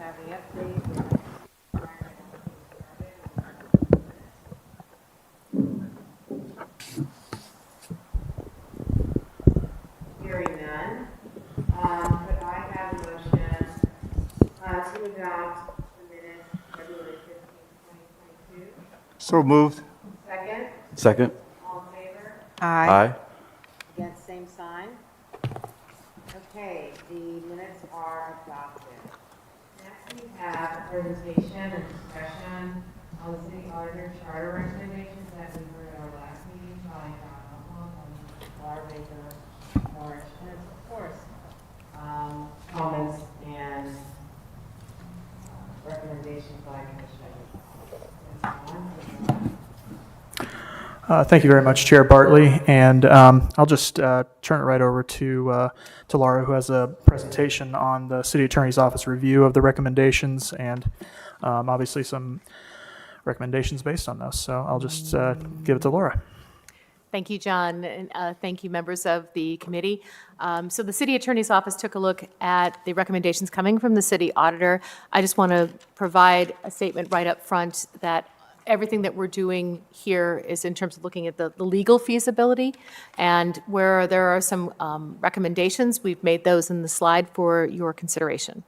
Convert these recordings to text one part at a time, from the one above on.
have any updates? Hearing none, could I have a motion to adopt the minutes February 15th, 2022? So moved. Second, Second. all in favor? Aye. Against, same sign. Okay, the minutes are adopted. Next, we have a presentation and discussion on the city auditor charter recommendations that we heard at our last meeting by John Ohlon, Laura Baker, Morris, and of course, comments and recommendations by Commissioner. Thank you very much, Chair Bartley, and I'll just turn it right over to Laura, who has a presentation on the City Attorney's Office review of the recommendations, and obviously some recommendations based on those. So I'll just give it to Laura. Thank you, John, and thank you, members of the committee. So the City Attorney's Office took a look at the recommendations coming from the City Auditor. I just want to provide a statement right up front that everything that we're doing here is in terms of looking at the legal feasibility, and where there are some recommendations, we've made those in the slide for your consideration.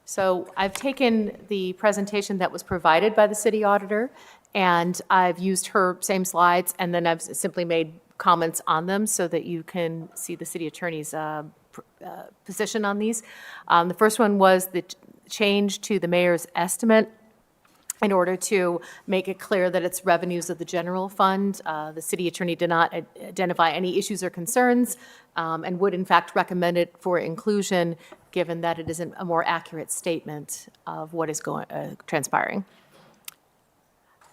So I've taken the presentation that was provided by the City Auditor, and I've used her same slides, and then I've simply made comments on them so that you can see the City Attorney's position on these. The first one was the change to the mayor's estimate in order to make it clear that it's revenues of the general fund. The city attorney did not identify any issues or concerns, and would in fact recommend it for inclusion, given that it is a more accurate statement of what is transpiring.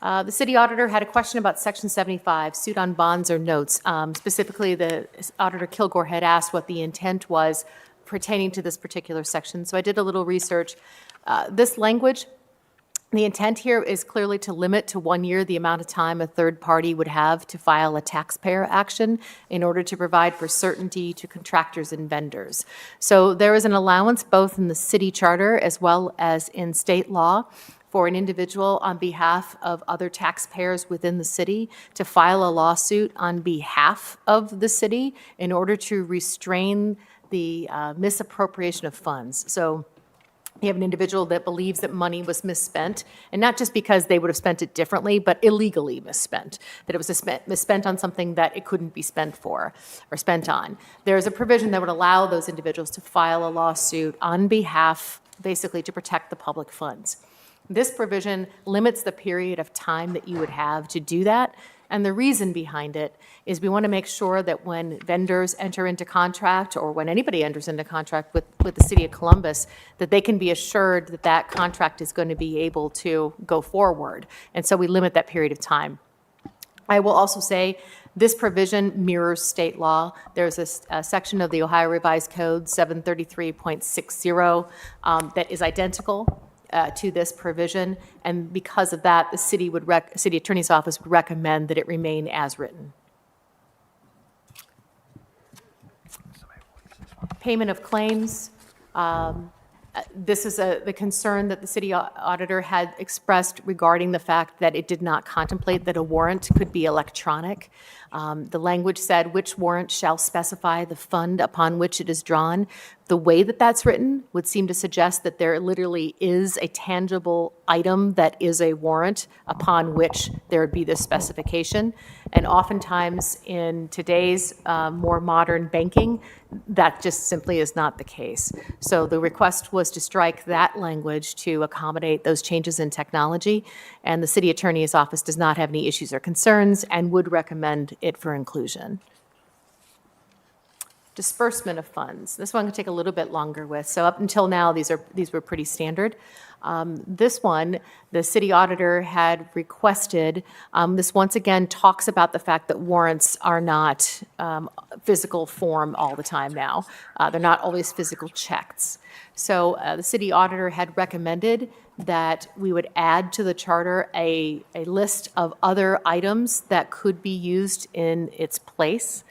The city auditor had a question about Section 75, suit on bonds or notes. Specifically, the Auditor Kilgore had asked what the intent was pertaining to this particular section. So I did a little research. This language, the intent here is clearly to limit to 1 year the amount of time a third party would have to file a taxpayer action in order to provide for certainty to contractors and vendors. So there is an allowance both in the city charter as well as in state law for an individual on behalf of other taxpayers within the city to file a lawsuit on behalf of the city in order to restrain the misappropriation of funds. So you have an individual that believes that money was misspent, and not just because they would have spent it differently, but illegally misspent, that it was misspent on something that it couldn't be spent for or spent on. There's a provision that would allow those individuals to file a lawsuit on behalf, basically to protect the public funds. This provision limits the period of time that you would have to do that. And the reason behind it is we want to make sure that when vendors enter into contract, or when anybody enters into contract with the City of Columbus, that they can be assured that that contract is going to be able to go forward. And so we limit that period of time. I will also say this provision mirrors state law. There's a section of the Ohio Revised Code 733.60 that is identical to this provision, and because of that, the city attorney's office would recommend that it remain as written. Payment of claims. This is the concern that the city auditor had expressed regarding the fact that it did not contemplate that a warrant could be electronic. The language said which warrant shall specify the fund upon which it is drawn. The way that that's written would seem to suggest that there literally is a tangible item that is a warrant upon which there would be this specification. And oftentimes in today's more modern banking, that just simply is not the case. So the request was to strike that language to accommodate those changes in technology, and the city attorney's office does not have any issues or concerns and would recommend it for inclusion. Disbursement of funds. This one could take a little bit longer with. So up until now, these were pretty standard. This one, the city auditor had requested, this once again talks about the fact that warrants are not physical form all the time now. They're not always physical checks. So the city auditor had recommended that we would add to the charter a list of other items that could be used in its place.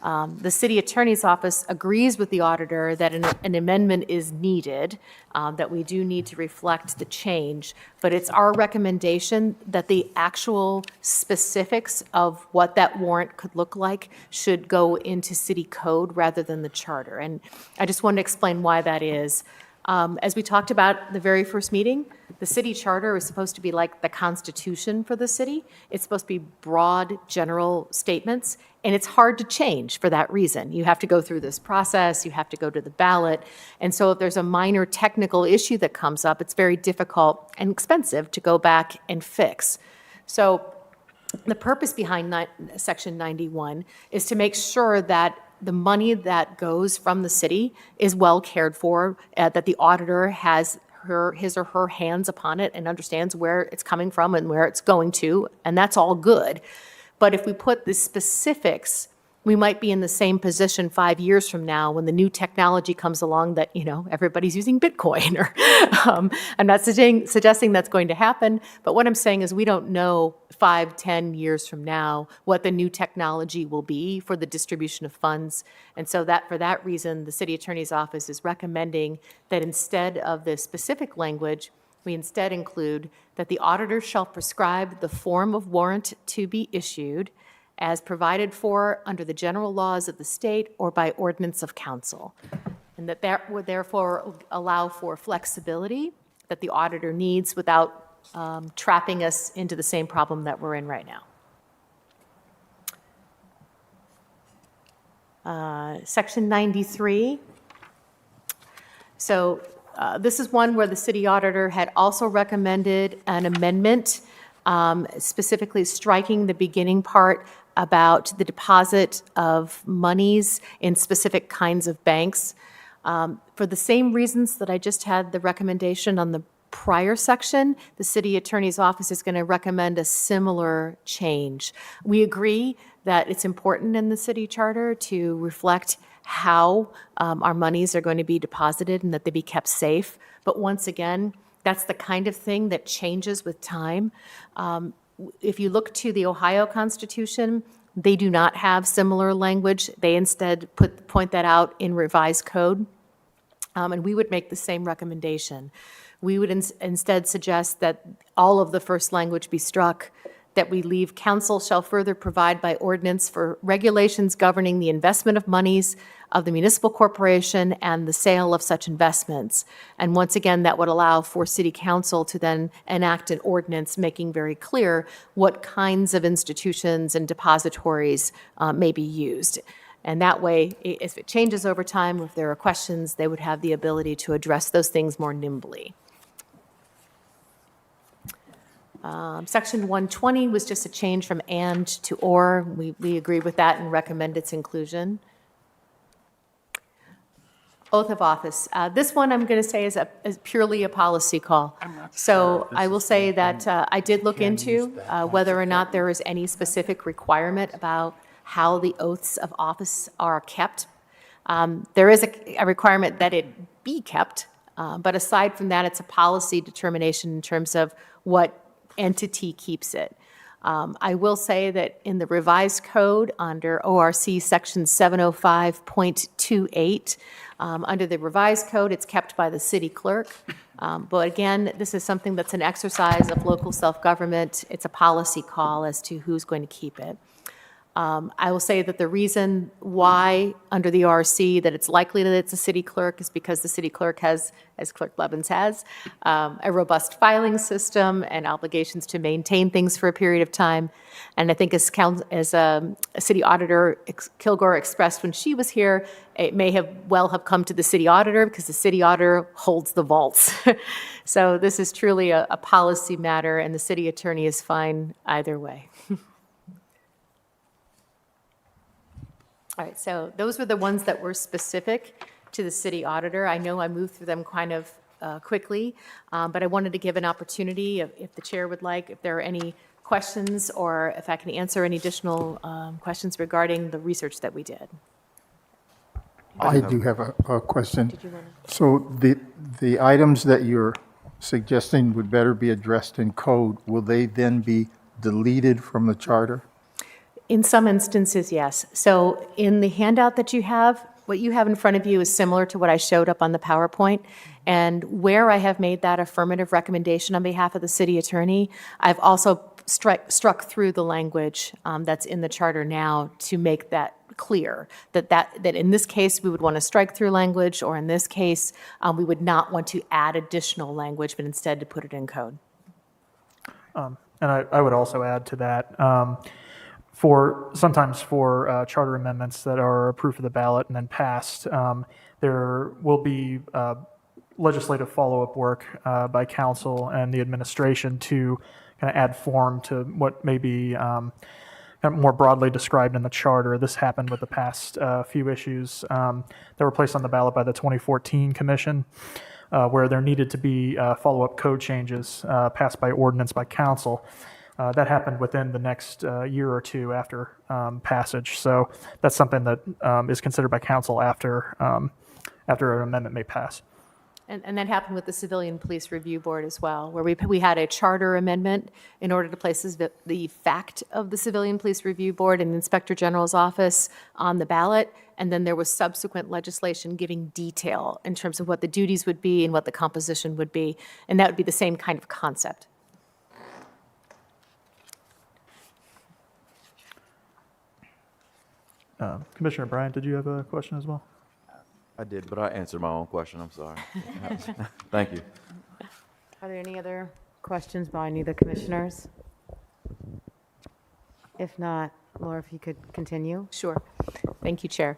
The city attorney's office agrees with the auditor that an amendment is needed, that we do need to reflect the change, but it's our recommendation that the actual specifics of what that warrant could look like should go into city code rather than the charter. And I just wanted to explain why that is. As we talked about at the very first meeting, the city charter is supposed to be like the constitution for the city. It's supposed to be broad, general statements, and it's hard to change for that reason. You have to go through this process, you have to go to the ballot, and so if there's a minor technical issue that comes up, it's very difficult and expensive to go back and fix. So the purpose behind Section 91 is to make sure that the money that goes from the city is well cared for, that the auditor has his or her hands upon it and understands where it's coming from and where it's going to, and that's all good. But if we put the specifics, we might be in the same position 5 years from now when the new technology comes along that, everybody's using Bitcoin. Or I'm not suggesting that's going to happen, but what I'm saying is we don't know 5-10 years from now what the new technology will be for the distribution of funds. And so that for that reason, the city attorney's office is recommending that instead of the specific language, we instead include that the auditor shall prescribe the form of warrant to be issued as provided for under the general laws of the state or by ordinance of council. And that would therefore allow for flexibility that the auditor needs without trapping us into the same problem that we're in right now. Section 93. So this is one where the city auditor had also recommended an amendment, specifically striking the beginning part about the deposit of monies in specific kinds of banks. For the same reasons that I just had the recommendation on the prior section, the city attorney's office is going to recommend a similar change. We agree that it's important in the city charter to reflect how our monies are going to be deposited and that they be kept safe. But once again, that's the kind of thing that changes with time. If you look to the Ohio Constitution, they do not have similar language. They instead point that out in revised code, and we would make the same recommendation. We would instead suggest that all of the first language be struck, that we leave council shall further provide by ordinance for regulations governing the investment of monies of the municipal corporation and the sale of such investments. And once again, that would allow for city council to then enact an ordinance making very clear what kinds of institutions and depositories may be used. And that way, if it changes over time, if there are questions, they would have the ability to address those things more nimbly. Section 120 was just a change from and to or. We agree with that and recommend its inclusion. Oath of office. This one I'm going to say is purely a policy call. So I will say that I did look into whether or not there is any specific requirement about how the oaths of office are kept. There is a requirement that it be kept, but aside from that, it's a policy determination in terms of what entity keeps it. I will say that in the revised code under ORC section 705.28, under the revised code, it's kept by the city clerk. But again, this is something that's an exercise of local self-government. It's a policy call as to who's going to keep it. I will say that the reason why under the ORC that it's likely that it's a city clerk is because the city clerk has, as Clerk Blevins has, a robust filing system and obligations to maintain things for a period of time. And I think as City Auditor Kilgore expressed when she was here, it may have come to the city auditor because the city auditor holds the vaults. So this is truly a policy matter, and the city attorney is fine either way. All right, so those were the ones that were specific to the city auditor. I know I moved through them kind of quickly, but I wanted to give an opportunity, if the chair would like, if there are any questions or if I can answer any additional questions regarding the research that we did. I do have a question. Did you want to? So the items that you're suggesting would better be addressed in code, will they then be deleted from the charter? In some instances, yes. So in the handout that you have, what you have in front of you is similar to what I showed up on the PowerPoint. And where I have made that affirmative recommendation on behalf of the city attorney, I've also struck through the language that's in the charter now to make that clear, that in this case, we would want to strike through language, or in this case, we would not want to add additional language, but instead to put it in code. And I would also add to that, sometimes for charter amendments that are approved for the ballot and then passed, there will be legislative follow-up work by council and the administration to kind of add form to what may be kind of more broadly described in the charter. This happened with the past few issues that were placed on the ballot by the 2014 commission, where there needed to be follow-up code changes passed by ordinance by council. That happened within the next year or two after passage. So that's something that is considered by council after an amendment may pass. And that happened with the Civilian Police Review Board as well, where we had a charter amendment in order to place the fact of the Civilian Police Review Board and the Inspector General's office on the ballot, and then there was subsequent legislation giving detail in terms of what the duties would be and what the composition would be, and that would be the same kind of concept. Commissioner Bryant, did you have a question as well? I did, but I answered my own question. I'm sorry. Thank you. Are there any other questions by any of the commissioners? If not, Laura, if you could continue. Sure. Thank you, Chair.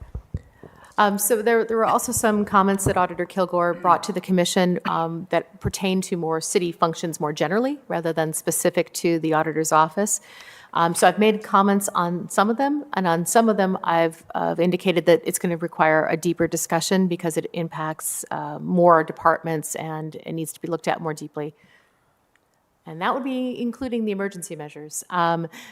So there were also some comments that Auditor Kilgore brought to the commission that pertain to more city functions more generally, rather than specific to the auditor's office. So I've made comments on some of them, and on some of them I've indicated that it's going to require a deeper discussion because it impacts more departments and it needs to be looked at more deeply. And that would be including the emergency measures.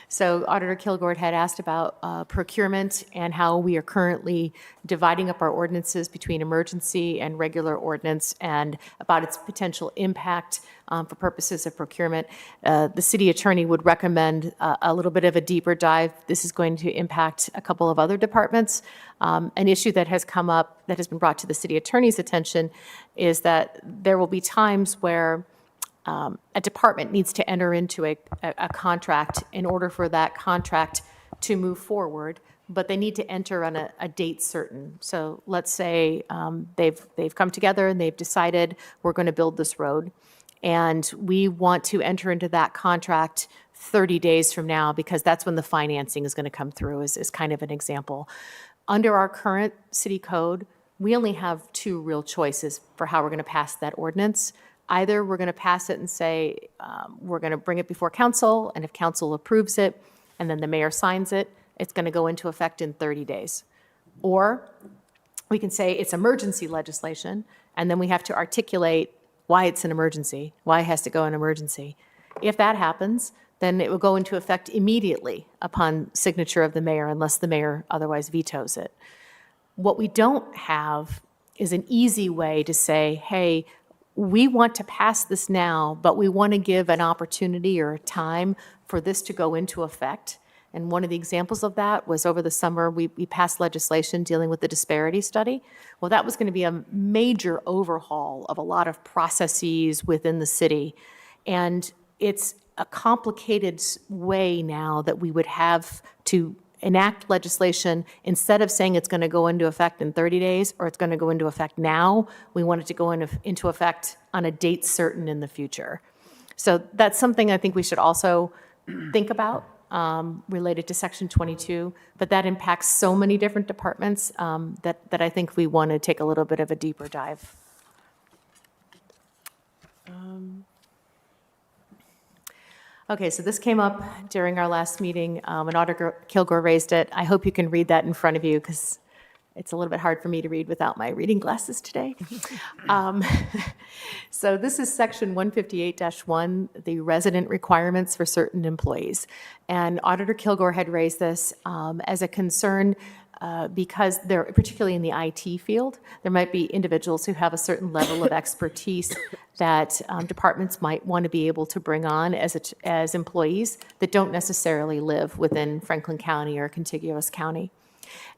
So Auditor Kilgore had asked about procurement and how we are currently dividing up our ordinances between emergency and regular ordinance, and about its potential impact for purposes of procurement. The city attorney would recommend a little bit of a deeper dive. This is going to impact a couple of other departments. An issue that has come up, that has been brought to the city attorney's attention, is that there will be times where a department needs to enter into a contract in order for that contract to move forward, but they need to enter on a date certain. So let's say they've come together and they've decided we're going to build this road, and we want to enter into that contract 30 days from now because that's when the financing is going to come through, is kind of an example. Under our current city code, we only have two real choices for how we're going to pass that ordinance. Either we're going to pass it and say, we're going to bring it before council, and if council approves it, and then the mayor signs it, it's going to go into effect in 30 days. Or we can say it's emergency legislation, and then we have to articulate why it's an emergency, why it has to go in emergency. If that happens, then it will go into effect immediately upon signature of the mayor, unless the mayor otherwise vetoes it. What we don't have is an easy way to say, hey, we want to pass this now, but we want to give an opportunity or a time for this to go into effect. And one of the examples of that was over the summer, we passed legislation dealing with the disparity study. Well, that was going to be a major overhaul of a lot of processes within the city. And it's a complicated way now that we would have to enact legislation. Instead of saying it's going to go into effect in 30 days or it's going to go into effect now, we want it to go into effect on a date certain in the future. So that's something I think we should also think about related to Section 22, but that impacts so many different departments that I think we want to take a little bit of a deeper dive. Okay, so this came up during our last meeting when Auditor Kilgore raised it. I hope you can read that in front of you because it's a little bit hard for me to read without my reading glasses today. So this is Section 158-1, the resident requirements for certain employees. And Auditor Kilgore had raised this as a concern because they're, particularly in the IT field, there might be individuals who have a certain level of expertise that departments might want to be able to bring on as employees that don't necessarily live within Franklin County or a contiguous county.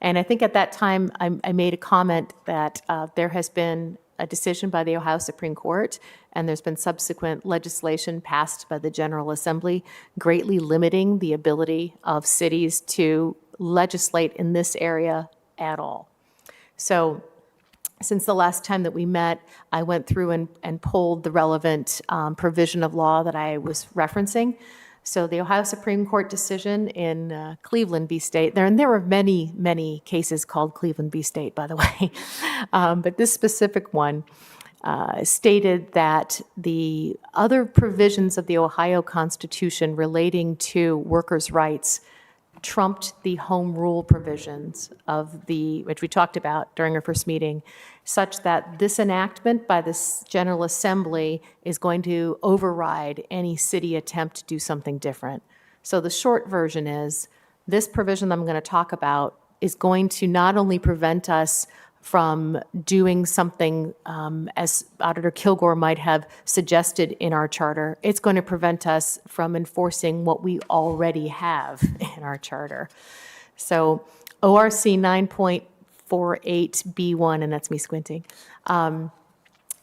And I think at that time, I made a comment that there has been a decision by the Ohio Supreme Court, and there's been subsequent legislation passed by the General Assembly greatly limiting the ability of cities to legislate in this area at all. So since the last time that we met, I went through and pulled the relevant provision of law that I was referencing. So the Ohio Supreme Court decision in Cleveland v. State, there were many, many cases called Cleveland v. State, by the way, but this specific one stated that the other provisions of the Ohio Constitution relating to workers' rights trumped the home rule provisions of which we talked about during our first meeting, such that this enactment by the General Assembly is going to override any city attempt to do something different. So the short version is, this provision I'm going to talk about is going to not only prevent us from doing something as Auditor Kilgore might have suggested in our charter, it's going to prevent us from enforcing what we already have in our charter. So ORC 9.48B1, and that's me squinting,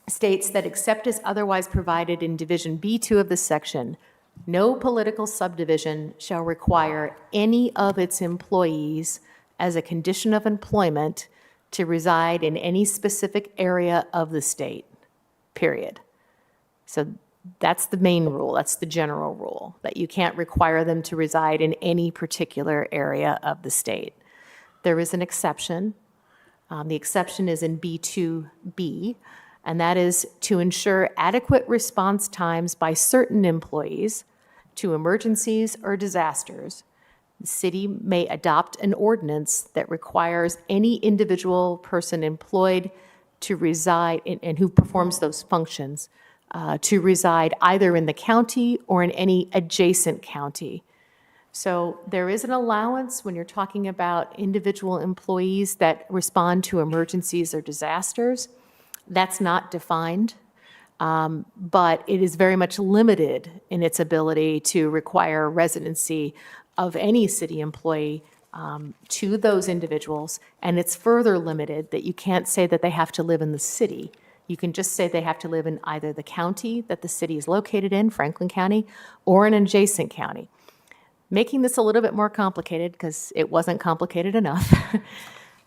states that except as otherwise provided in Division B2 of this section, no political subdivision shall require any of its employees as a condition of employment to reside in any specific area of the state, period. So that's the main rule, that's the general rule, that you can't require them to reside in any particular area of the state. There is an exception. The exception is in B2B, and that is to ensure adequate response times by certain employees to emergencies or disasters. The city may adopt an ordinance that requires any individual person employed to reside and who performs those functions to reside either in the county or in any adjacent county. So there is an allowance when you're talking about individual employees that respond to emergencies or disasters. That's not defined, but it is very much limited in its ability to require residency of any city employee to those individuals, and it's further limited that you can't say that they have to live in the city. You can just say they have to live in either the county that the city is located in, Franklin County, or an adjacent county. Making this a little bit more complicated because it wasn't complicated enough.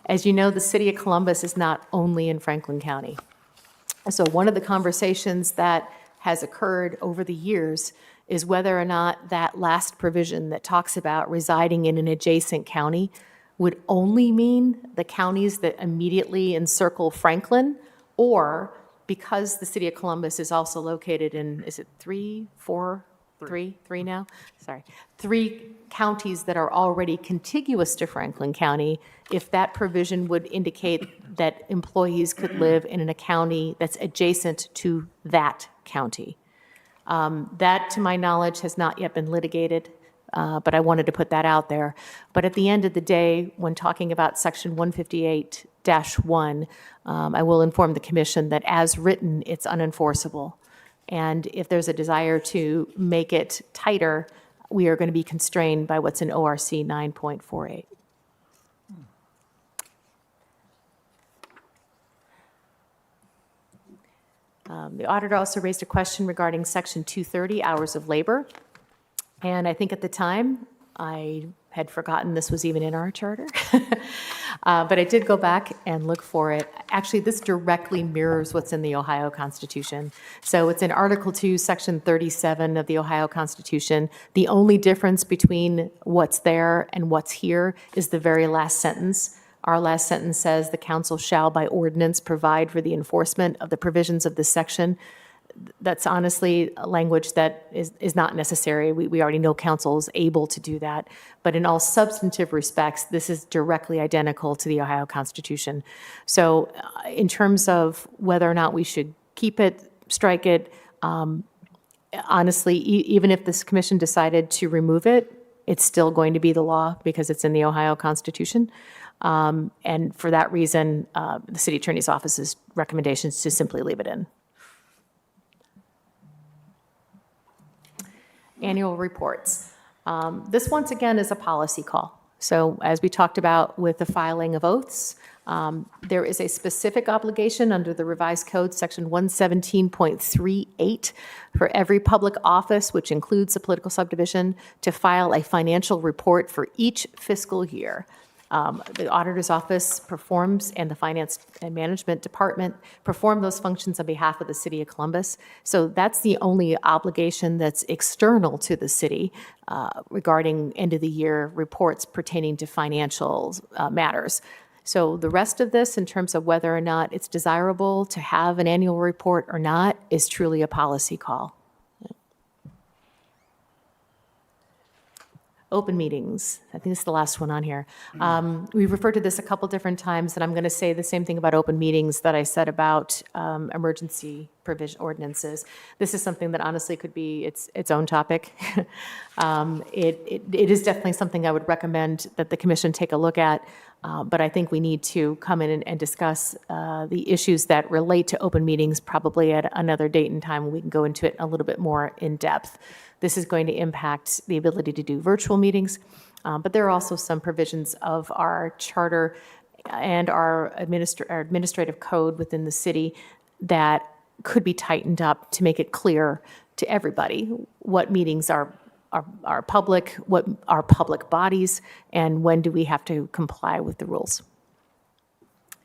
As you know, the city of Columbus is not only in Franklin County. So one of the conversations that has occurred over the years is whether or not that last provision that talks about residing in an adjacent county would only mean the counties that immediately encircle Franklin, or because the city of Columbus is also located in, is it three now? Sorry. 3 counties that are already contiguous to Franklin County, if that provision would indicate that employees could live in a county that's adjacent to that county. That, to my knowledge, has not yet been litigated, but I wanted to put that out there. But at the end of the day, when talking about Section 158-1, I will inform the Commission that as written, it's unenforceable. And if there's a desire to make it tighter, we are going to be constrained by what's in ORC 9.48. The auditor also raised a question regarding Section 230, hours of labor. And I think at the time, I had forgotten this was even in our charter. But I did go back and look for it. Actually, this directly mirrors what's in the Ohio Constitution. So it's in Article 2, Section 37 of the Ohio Constitution. The only difference between what's there and what's here is the very last sentence. Our last sentence says, "The council shall by ordinance provide for the enforcement of the provisions of this section." That's honestly a language that is not necessary. We already know council is able to do that. But in all substantive respects, this is directly identical to the Ohio Constitution. So in terms of whether or not we should keep it, strike it, honestly, even if this commission decided to remove it, it's still going to be the law because it's in the Ohio Constitution. And for that reason, the city attorney's office's recommendation is to simply leave it in. Annual reports. This, once again, is a policy call. So as we talked about with the filing of oaths, there is a specific obligation under the revised code, section 117.38, for every public office, which includes a political subdivision, to file a financial report for each fiscal year. The auditor's office performs, and the finance and management department perform those functions on behalf of the city of Columbus. So that's the only obligation that's external to the city regarding end-of-the-year reports pertaining to financial matters. So the rest of this, in terms of whether or not it's desirable to have an annual report or not, is truly a policy call. Open meetings. I think this is the last one on here. We've referred to this a couple different times, and I'm going to say the same thing about open meetings that I said about emergency provision ordinances. This is something that honestly could be its own topic. It is definitely something I would recommend that the commission take a look at, but I think we need to come in and discuss the issues that relate to open meetings probably at another date and time when we can go into it a little bit more in depth. This is going to impact the ability to do virtual meetings, but there are also some provisions of our charter and our administrative code within the city that could be tightened up to make it clear to everybody what meetings are public, what are public bodies, and when do we have to comply with the rules.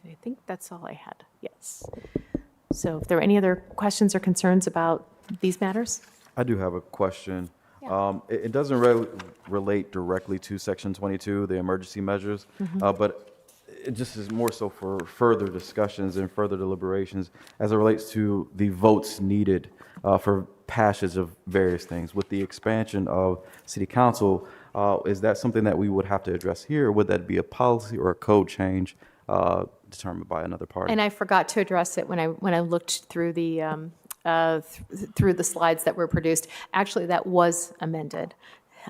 I think that's all I had, yes. So if there are any other questions or concerns about these matters? I do have a question. Yeah. It doesn't relate directly to Section 22, the emergency measures, but it just is more so for further discussions and further deliberations as it relates to the votes needed for passage of various things. With the expansion of city council, is that something that we would have to address here, or would that be a policy or a code change determined by another party? And I forgot to address it when I looked through the through the slides that were produced. Actually, that was amended.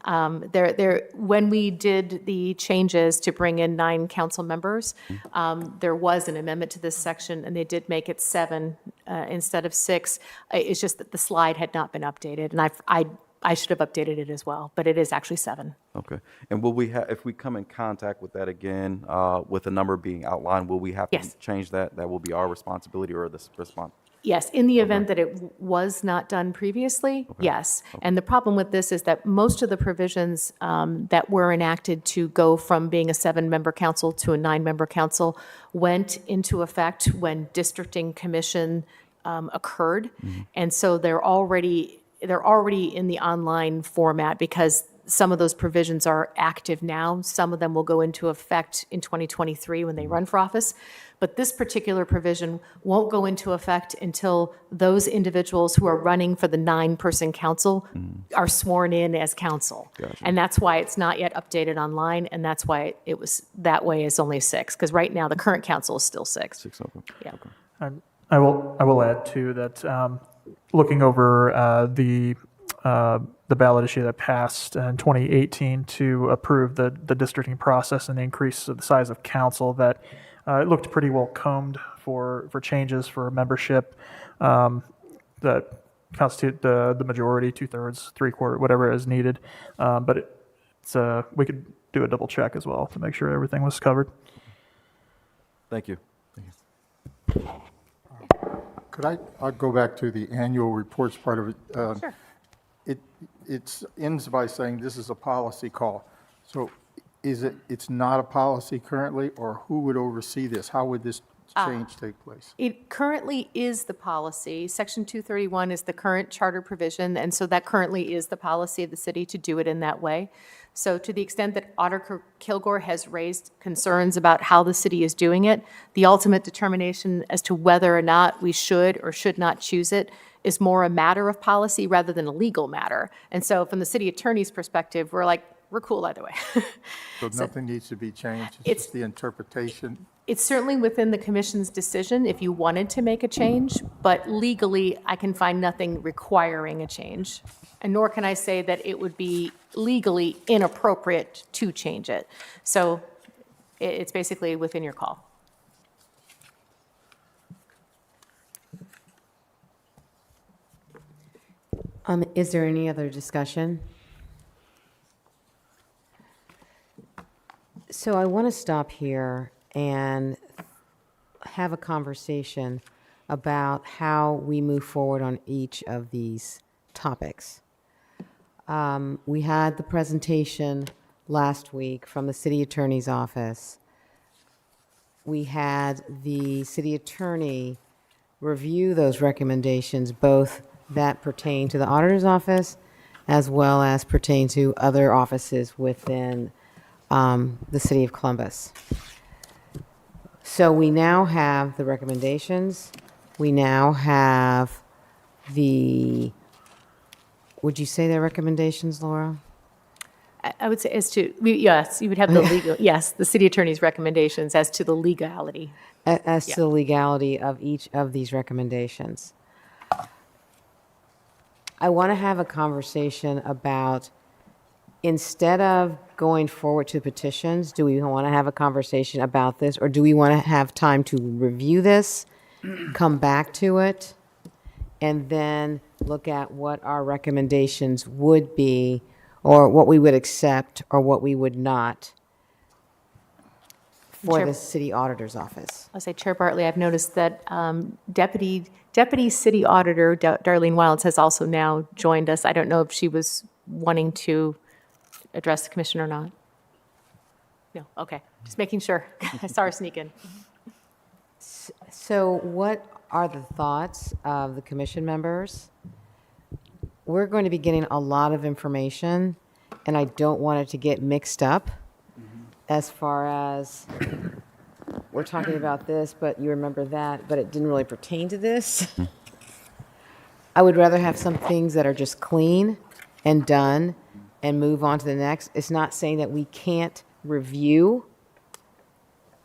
When we did the changes to bring in 9 council members, there was an amendment to this section, and they did make it 7 instead of 6. It's just that the slide had not been updated, and I should have updated it as well, but it is actually 7. Okay. And will we have, if we come in contact with that again, with the number being outlined, will we have Yes. to change that? That will be our responsibility or the response? Yes, in the event that it was not done previously, yes. And the problem with this is that most of the provisions that were enacted to go from being a 7-member council to a 9-member council went into effect when districting commission occurred. And so they're already in the online format because some of those provisions are active now. Some of them will go into effect in 2023 when they run for office. But this particular provision won't go into effect until those individuals who are running for the 9-person council are sworn in as council. Gotcha. And that's why it's not yet updated online, and that's why it was that way is only 6, because right now the current council is still 6. 6, okay. Yeah. Okay. I will add too that looking over the ballot issue that passed in 2018 to approve the districting process and the increase of the size of council, that it looked pretty well combed for changes for membership that constitute the majority, 2/3, 3/4, whatever is needed. But we could do a double check as well to make sure everything was covered. Thank you. Could I'll go back to the annual reports part of it. Sure. It ends by saying this is a policy call. So it's not a policy currently, or who would oversee this? How would this change take place? It currently is the policy. Section 231 is the current charter provision, and so that currently is the policy of the city to do it in that way. So to the extent that Auditor Kilgore has raised concerns about how the city is doing it, the ultimate determination as to whether or not we should or should not choose it is more a matter of policy rather than a legal matter. And so from the city attorney's perspective, we're cool either way. So nothing needs to be changed? It's It's- just the interpretation? It's certainly within the commission's decision if you wanted to make a change, but legally, I can find nothing requiring a change. And nor can I say that it would be legally inappropriate to change it. So It's basically within your call. Is there any other discussion? So I want to stop here and have a conversation about how we move forward on each of these topics. We had the presentation last week from the city attorney's office. We had the city attorney review those recommendations, both that pertain to the auditor's office as well as pertain to other offices within the city of Columbus. So we now have the recommendations. We now have would you say they're recommendations, Laura? I would say yes, you would have the legal, yes, the city attorney's recommendations as to the legality. As to the legality of each of these recommendations. I want to have a conversation about, instead of going forward to petitions, do we want to have a conversation about this, or do we want to have time to review this, come back to it, and then look at what our recommendations would be, or what we would accept, or what we would not for Chair- the city auditor's office? I'll say, Chair Bartley, I've noticed that Deputy City Auditor Darlene Wilds has also now joined us. I don't know if she was wanting to address the commission or not. No, okay, just making sure. I saw her sneak in. So what are the thoughts of the commission members? We're going to be getting a lot of information, and I don't want it to get mixed up as far as we're talking about this, but you remember that, but it didn't really pertain to this. I would rather have some things that are just clean and done and move on to the next. It's not saying that we can't review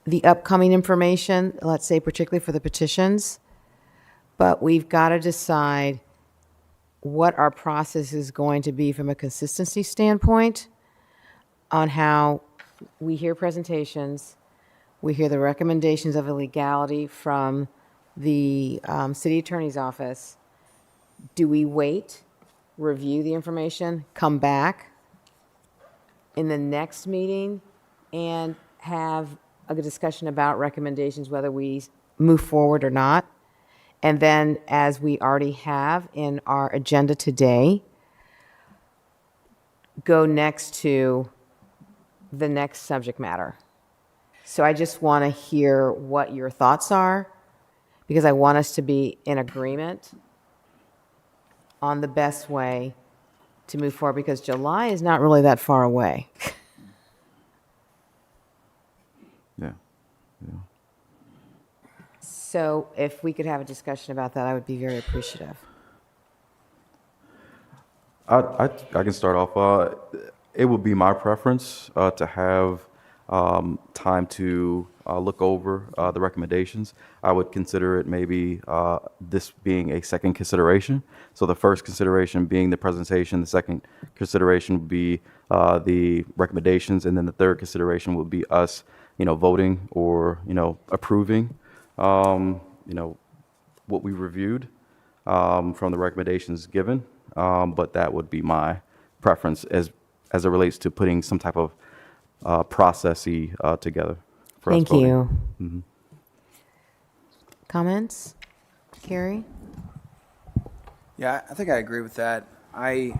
the upcoming information, let's say particularly for the petitions, but we've got to decide what our process is going to be from a consistency standpoint on how we hear presentations, we hear the recommendations of illegality from the city attorney's office. Do we wait, review the information, come back in the next meeting and have a discussion about recommendations, whether we move forward or not? And then, as we already have in our agenda today, go next to the next subject matter. So I just want to hear what your thoughts are, because I want us to be in agreement on the best way to move forward, because July is not really that far away. Yeah. Yeah. So if we could have a discussion about that, I would be very appreciative. I can start off. It would be my preference to have time to look over the recommendations. I would consider it maybe this being a second consideration. So the first consideration being the presentation, the second consideration would be the recommendations, and then the third consideration would be us, voting or approving, what we reviewed from the recommendations given. But that would be my preference as it relates to putting some type of process-y together for us Thank voting. you. Mm-hmm. Comments? Carrie? Yeah, I think I agree with that. I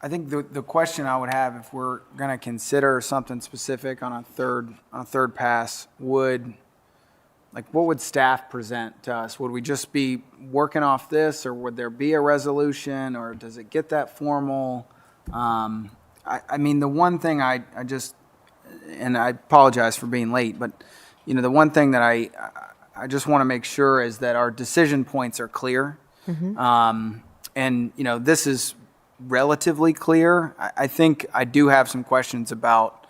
think the question I would have, if we're going to consider something specific on a third pass, what would staff present to us? Would we just be working off this, or would there be a resolution, or does it get that formal? I mean, the one thing I just, and I apologize for being late, but the one thing that I just want to make sure is that our decision points are clear. And this is relatively clear. I think I do have some questions about,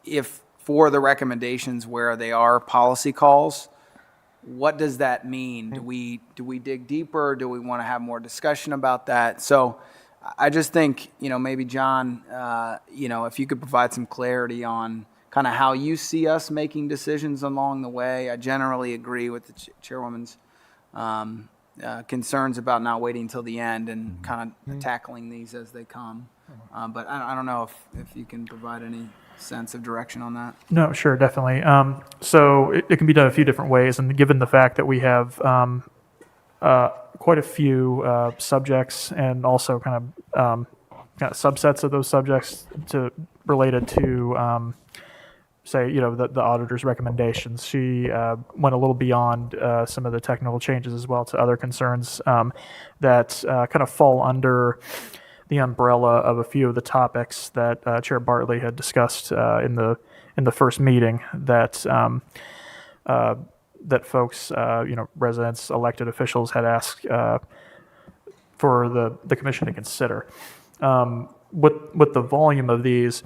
if for the recommendations where they are policy calls, what does that mean? Do we dig deeper? Do we want to have more discussion about that? So I just think, maybe John, if you could provide some clarity on kind of how you see us making decisions along the way. I generally agree with the chairwoman's concerns about not waiting until the end and kind of tackling these as they come. But I don't know if you can provide any sense of direction on that. No, sure, definitely. So it can be done a few different ways, and given the fact that we have quite a few subjects and also kind of subsets of those subjects related to, say, the auditor's recommendations. She went a little beyond some of the technical changes as well to other concerns that kind of fall under the umbrella of a few of the topics that Chair Bartley had discussed in the first meeting that that folks, residents, elected officials had asked for the commission to consider. With the volume of these,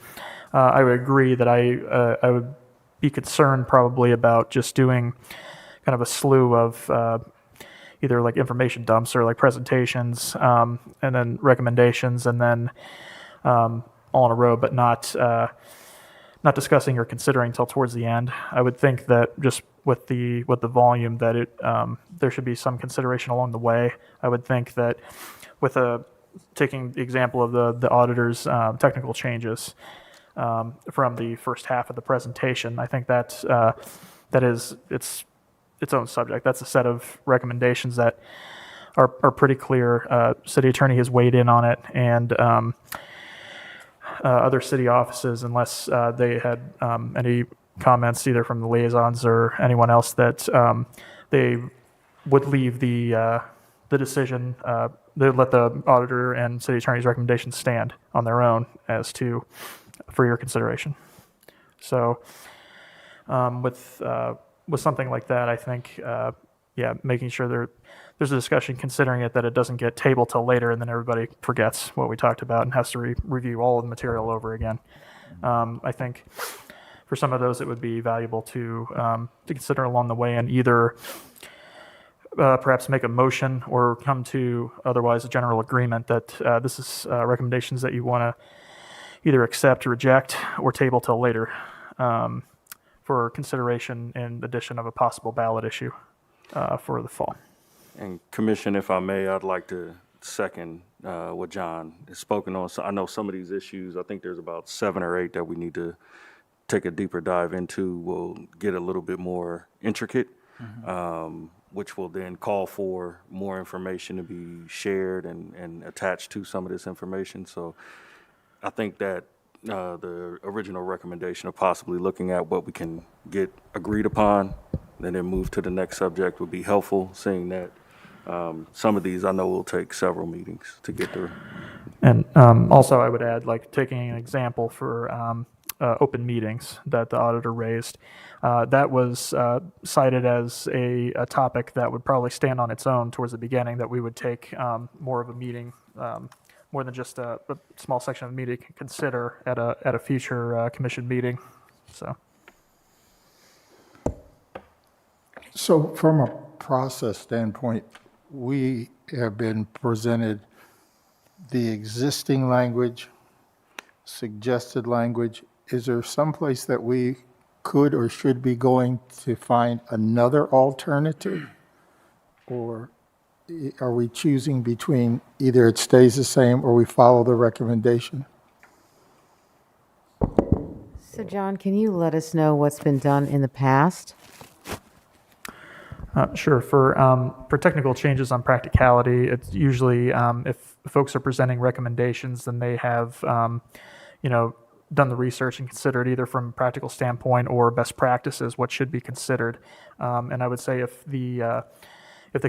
I would agree that I would be concerned probably about just doing kind of a slew of either like information dumps or like presentations, and then recommendations, and then all in a row, but not discussing or considering until towards the end. I would think that just with the volume that there should be some consideration along the way. I would think that with taking the example of the auditor's technical changes from the first half of the presentation, I think that is its own subject. That's a set of recommendations that are pretty clear. City attorney has weighed in on it, and other city offices, unless they had any comments either from the liaisons or anyone else, that they would leave the decision, they would let the auditor and city attorney's recommendations stand on their own for your consideration. So with something like that, I think, making sure there's a discussion considering it, that it doesn't get tabled till later and then everybody forgets what we talked about and has to review all of the material over again. I think for some of those it would be valuable to consider along the way, and either perhaps make a motion or come to otherwise a general agreement that this is recommendations that you want to either accept, reject, or table till later for consideration in addition of a possible ballot issue for the fall. And Commission, if I may, I'd like to second what John has spoken on. So I know some of these issues, I think there's about 7 or 8 that we need to take a deeper dive into, will get a little bit more intricate, which will then call for more information to be shared and attached to some of this information. So I think that the original recommendation of possibly looking at what we can get agreed upon and then move to the next subject would be helpful, seeing that some of these I know will take several meetings to get through. And also I would add, like, taking an example for open meetings that the auditor raised. That was cited as a topic that would probably stand on its own towards the beginning, that we would take more of a meeting, more than just a small section of the meeting, consider at a future commission meeting. So from a process standpoint, we have been presented the existing language, suggested language. Is there some place that we could or should be going to find another alternative? Or are we choosing between either it stays the same or we follow the recommendation? So John, can you let us know what's been done in the past? Sure. For technical changes on practicality, it's usually if folks are presenting recommendations, then they have done the research and considered either from a practical standpoint or best practices what should be considered. And I would say if the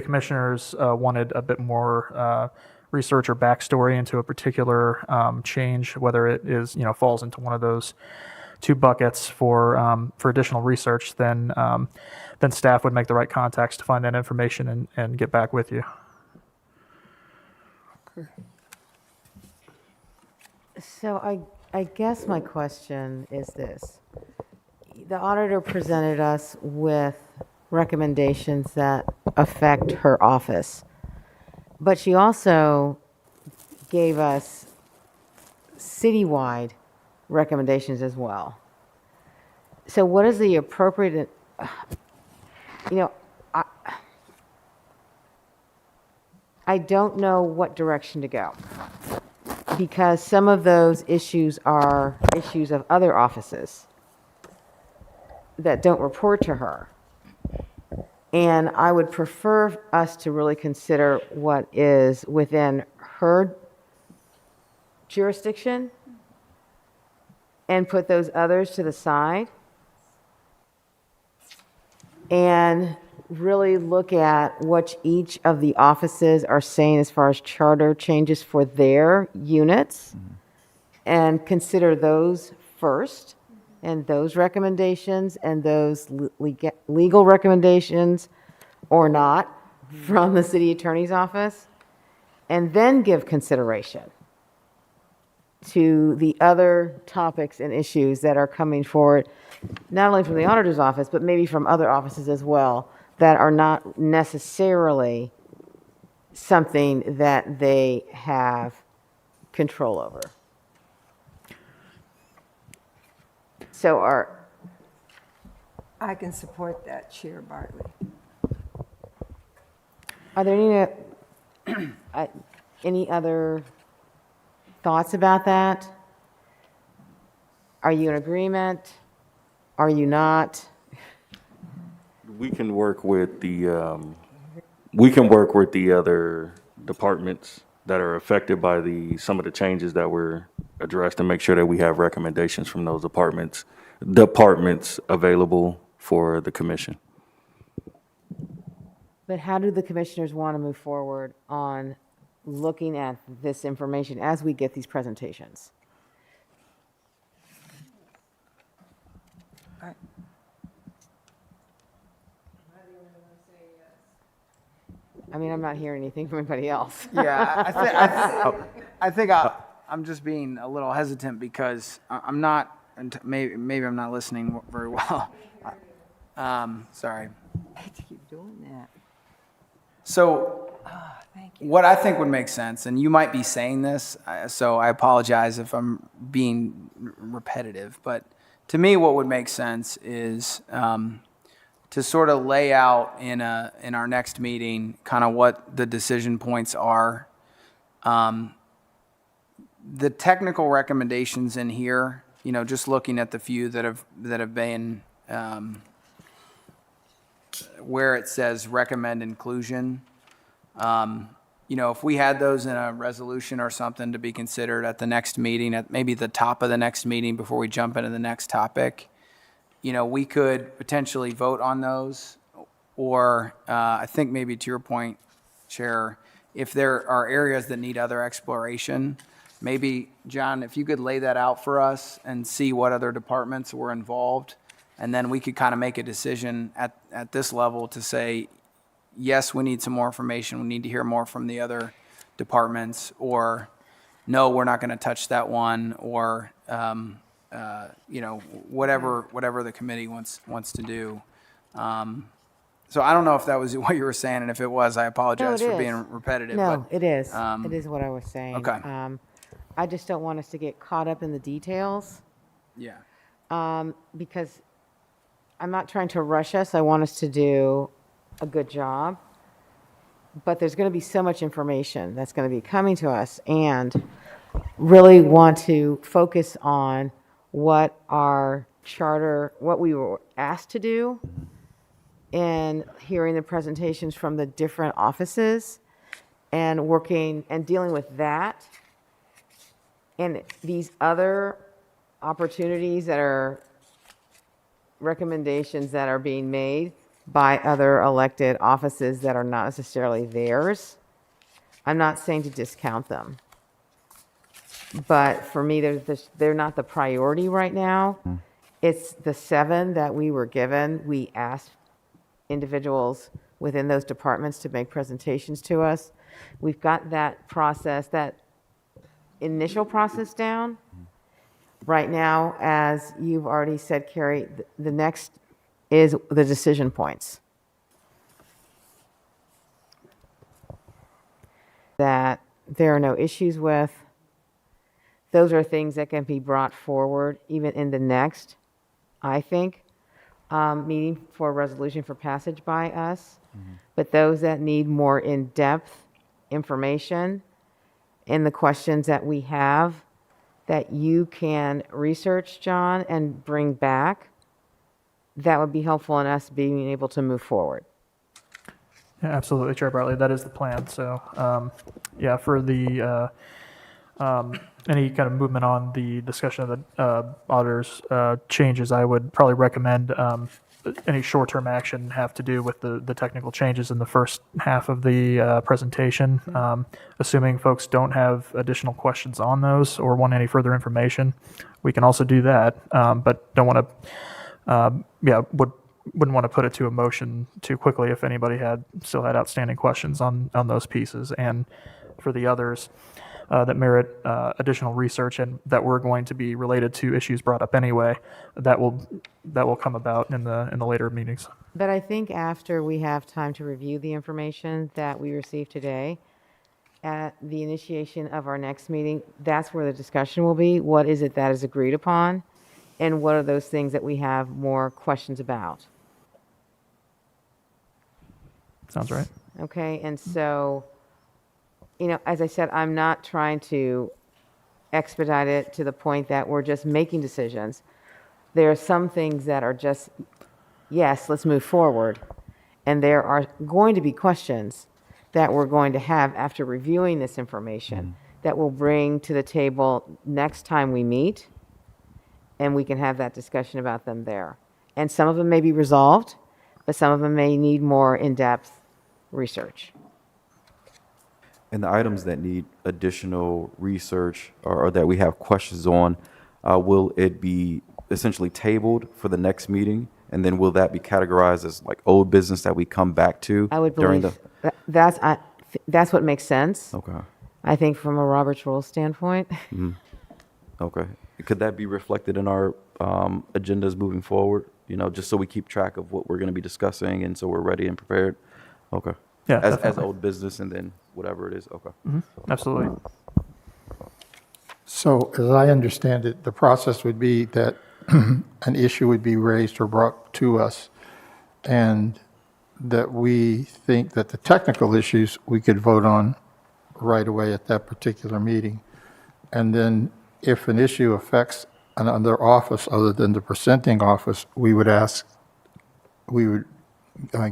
commissioners wanted a bit more research or backstory into a particular change, whether it is falls into one of those 2 buckets for additional research, then staff would make the right contacts to find that information and get back with you. Okay. So I guess my question is this. The auditor presented us with recommendations that affect her office, but she also gave us citywide recommendations as well. So what is the appropriate, you know, I don't know what direction to go, because some of those issues are issues of other offices that don't report to her. And I would prefer us to really consider what is within her jurisdiction and put those others to the side and really look at what each of the offices are saying as far as charter changes for their units and consider those first, and those recommendations and those legal recommendations or not from the city attorney's office, and then give consideration to the other topics and issues that are coming forward, not only from the auditor's office, but maybe from other offices as well, that are not necessarily something that they have control over. So I can support that, Chair Bartley. are there any other thoughts about that? Are you in agreement? Are you not? We can work with the other departments that are affected by some of the changes that were addressed and make sure that we have recommendations from those departments available for the commission. But how do the commissioners want to move forward on looking at this information as we get these presentations? I mean, I'm not hearing anything from anybody else. Yeah, I think I'm just being a little hesitant because I'm not, maybe I'm not listening very well. Sorry. I hate to keep doing that. So Thank you. what I think would make sense, and you might be saying this, so I apologize if I'm being repetitive, but to me, what would make sense is to sort of lay out in our next meeting kind of what the decision points are. The technical recommendations in here, you know, just looking at the few that have been where it says recommend inclusion. You know, if we had those in a resolution or something to be considered at the next meeting, at maybe the top of the next meeting before we jump into the next topic, you know, we could potentially vote on those. Or I think maybe to your point, Chair, if there are areas that need other exploration, maybe, John, if you could lay that out for us and see what other departments were involved, and then we could kind of make a decision at this level to say, yes, we need some more information, we need to hear more from the other departments, or no, we're not going to touch that one, or you know, whatever the committee wants to do. So I don't know if that was what you were saying, and if it was, I apologize No, it for being is. repetitive. No, but, it is. It is what I was saying. Okay. I just don't want us to get caught up in the details, Yeah. because I'm not trying to rush us. I want us to do a good job. But there's going to be so much information that's going to be coming to us, and really want to focus on what our charter, what we were asked to do, and hearing the presentations from the different offices, and working and dealing with that, and these other opportunities that are recommendations that are being made by other elected offices that are not necessarily theirs. I'm not saying to discount them. But for me, they're not the priority right now. It's the 7 that we were given. We asked individuals within those departments to make presentations to us. We've got that process, that initial process down. Right now, as you've already said, Carrie, the next is the decision points. That there are no issues with, those are things that can be brought forward even in the next, I think, meeting for a resolution for passage by us. But those that need more in-depth information in the questions that we have, that you can research, John, and bring back, that would be helpful in us being able to move forward. Yeah, absolutely, Chair Bartley. That is the plan. So, yeah, for the any kind of movement on the discussion of the auditor's changes, I would probably recommend any short-term action have to do with the technical changes in the first half of the presentation. Assuming folks don't have additional questions on those or want any further information, we can also do that. But don't want to, wouldn't want to put it to a motion too quickly if anybody still had outstanding questions on those pieces. And for the others that merit additional research and that were going to be related to issues brought up anyway, that will come about in the later meetings. But I think after we have time to review the information that we received today, at the initiation of our next meeting, that's where the discussion will be. What is it that is agreed upon? And what are those things that we have more questions about? Sounds right. Okay, and so, as I said, I'm not trying to expedite it to the point that we're just making decisions. There are some things that are just, yes, let's move forward. And there are going to be questions that we're going to have after reviewing this information that we'll bring to the table next time we meet, and we can have that discussion about them there. And some of them may be resolved, but some of them may need more in-depth research. And the items that need additional research or that we have questions on, will it be essentially tabled for the next meeting? And then will that be categorized as like old business that we come back to? I would during believe that's what makes sense. Okay, I think from a Robert's Rules standpoint. okay. Could that be reflected in our agendas moving forward? Just so we keep track of what we're going to be discussing and so we're ready and prepared? Okay. Yeah, As definitely. old business and then whatever it is, okay. Absolutely. So as I understand it, the process would be that an issue would be raised or brought to us, and that we think that the technical issues we could vote on right away at that particular meeting. And then if an issue affects another office other than the presenting office, we would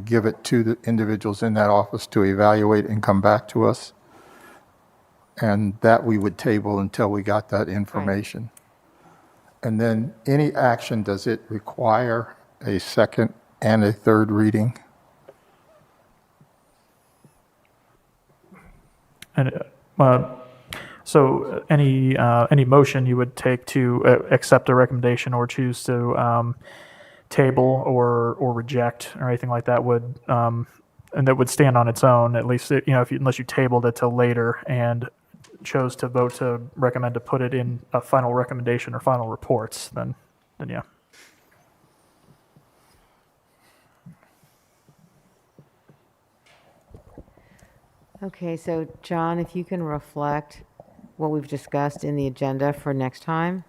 give it to the individuals in that office to evaluate and come back to us. And that we would table until we got that information. And then any action, does it require a second and a third reading? And so any motion you would take to accept a recommendation or choose to table or reject or anything like that would and that would stand on its own, at least unless you tabled it till later and chose to vote to recommend to put it in a final recommendation or final reports, then yeah. Okay, so John, if you can reflect what we've discussed in the agenda for next time.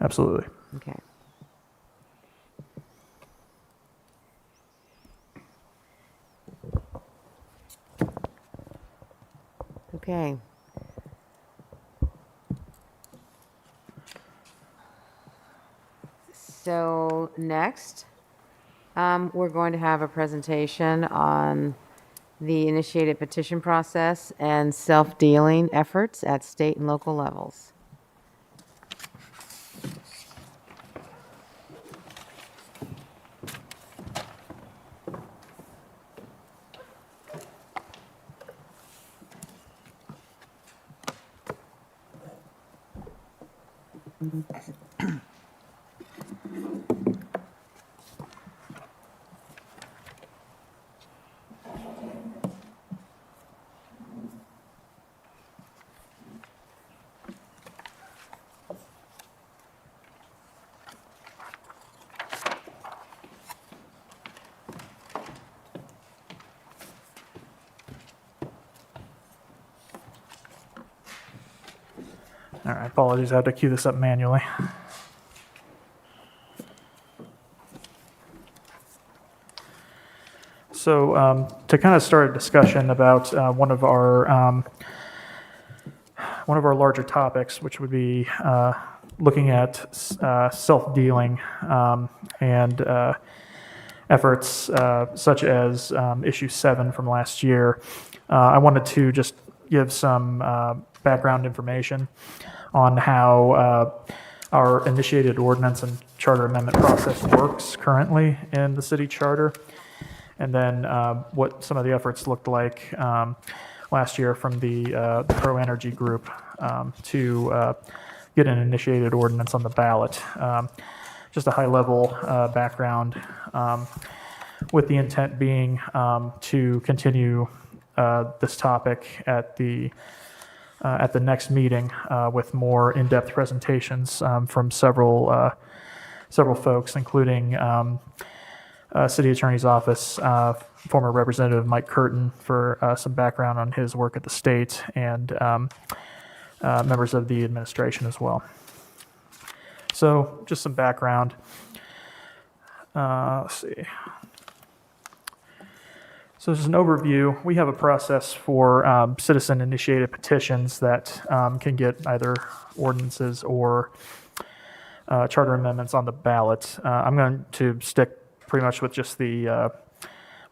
Absolutely. Okay. Okay. So next, we're going to have a presentation on the initiated petition process and self-dealing efforts at state and local levels. All right, apologies, I had to cue this up manually. So to kind of start a discussion about one of our larger topics, which would be looking at self-dealing and efforts such as issue 7 from last year, I wanted to just give some background information on how our initiated ordinance and charter amendment process works currently in the city charter, and then what some of the efforts looked like last year from the Pro Energy Group to get an initiated ordinance on the ballot. Just a high-level background, with the intent being to continue this topic at the next meeting with more in-depth presentations from several folks, including City Attorney's Office, former Representative Mike Curtin for some background on his work at the state, and members of the administration as well. So just some background. Let's see. So just an overview. We have a process for citizen-initiated petitions that can get either ordinances or charter amendments on the ballot. I'm going to stick pretty much with just the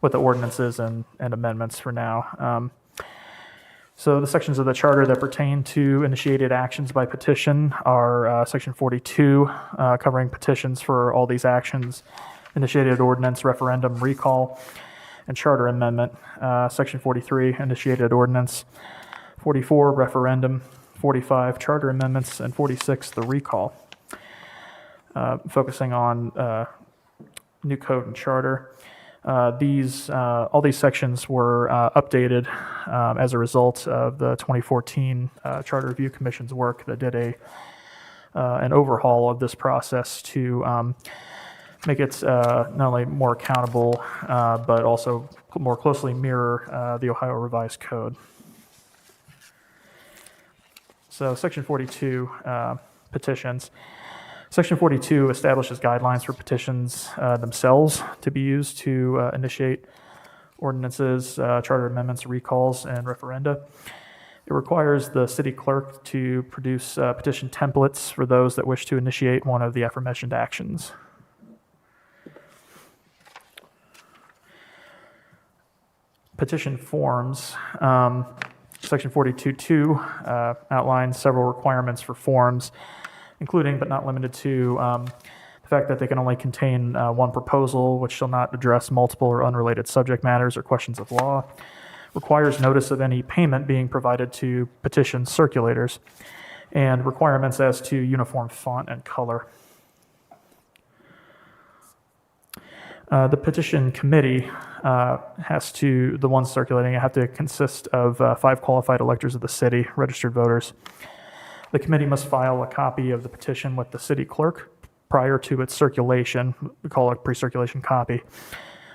ordinances and amendments for now. So the sections of the charter that pertain to initiated actions by petition are section 42, covering petitions for all these actions, initiated ordinance, referendum, recall, and charter amendment. Section 43, initiated ordinance, 44, referendum, 45, charter amendments, and 46, the recall. Focusing on new code and charter. All these sections were updated as a result of the 2014 Charter Review Commission's work that did an overhaul of this process to make it not only more accountable, but also more closely mirror the Ohio Revised Code. So Section 42, petitions. Section 42 establishes guidelines for petitions themselves to be used to initiate ordinances, charter amendments, recalls, and referenda. It requires the city clerk to produce petition templates for those that wish to initiate one of the aforementioned actions. Petition forms. Section 42.2 outlines several requirements for forms, including but not limited to the fact that they can only contain one proposal, which shall not address multiple or unrelated subject matters or questions of law, requires notice of any payment being provided to petition circulators, and requirements as to uniform font and color. The petition committee the ones circulating have to consist of 5 qualified electors of the city, registered voters. The committee must file a copy of the petition with the city clerk prior to its circulation. We call it a pre-circulation copy,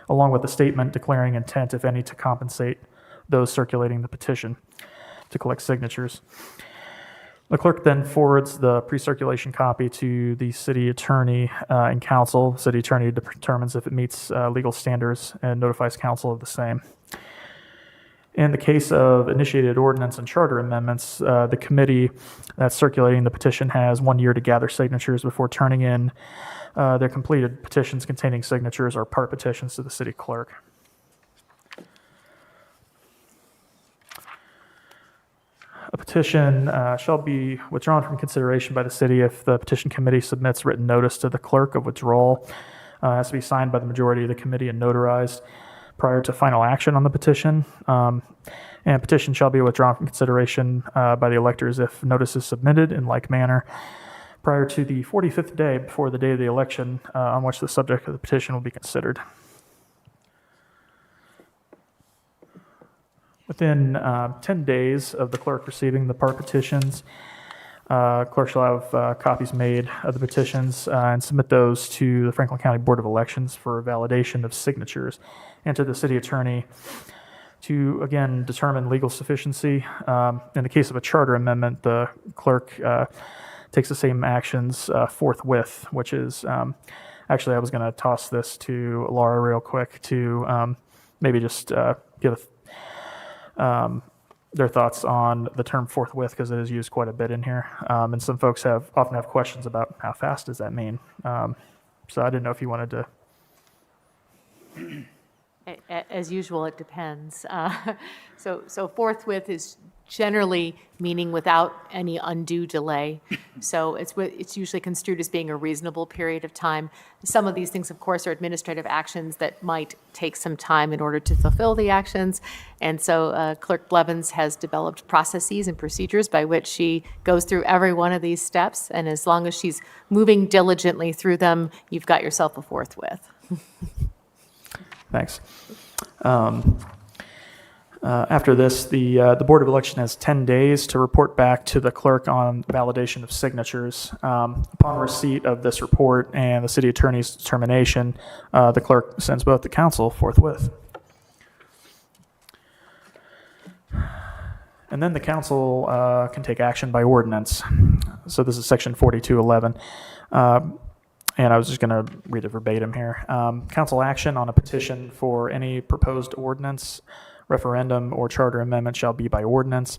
along with a statement declaring intent, if any, to compensate those circulating the petition to collect signatures. The clerk then forwards the pre-circulation copy to the city attorney and council. City attorney determines if it meets legal standards and notifies council of the same. In the case of initiated ordinance and charter amendments, the committee that's circulating the petition has 1 year to gather signatures before turning in their completed petitions containing signatures or part petitions to the city clerk. A petition shall be withdrawn from consideration by the city if the petition committee submits written notice to the clerk of withdrawal. It has to be signed by the majority of the committee and notarized prior to final action on the petition. And petition shall be withdrawn from consideration by the electors if notice is submitted in like manner prior to the 45th day before the day of the election on which the subject of the petition will be considered. Within 10 days of the clerk receiving the part petitions, clerk shall have copies made of the petitions and submit those to the Franklin County Board of Elections for validation of signatures, and to the city attorney To, again, determine legal sufficiency, in the case of a charter amendment, the clerk takes the same actions forthwith, which is, actually, I was going to toss this to Laura real quick to maybe just give their thoughts on the term forthwith, because it is used quite a bit in here. And some folks often have questions about how fast does that mean. So I didn't know if you wanted to. As usual, it depends. So forthwith is generally meaning without any undue delay. So it's usually construed as being a reasonable period of time. Some of these things, of course, are administrative actions that might take some time in order to fulfill the actions. And so Clerk Blevins has developed processes and procedures by which she goes through every one of these steps. And as long as she's moving diligently through them, you've got yourself a forthwith. Thanks. After this, the Board of Election has 10 days to report back to the clerk on validation of signatures. Upon receipt of this report and the city attorney's determination, the clerk sends both to council forthwith. And then the council can take action by ordinance. So this is section 4211. And I was just going to read it verbatim here. Council action on a petition for any proposed ordinance, referendum, or charter amendment shall be by ordinance.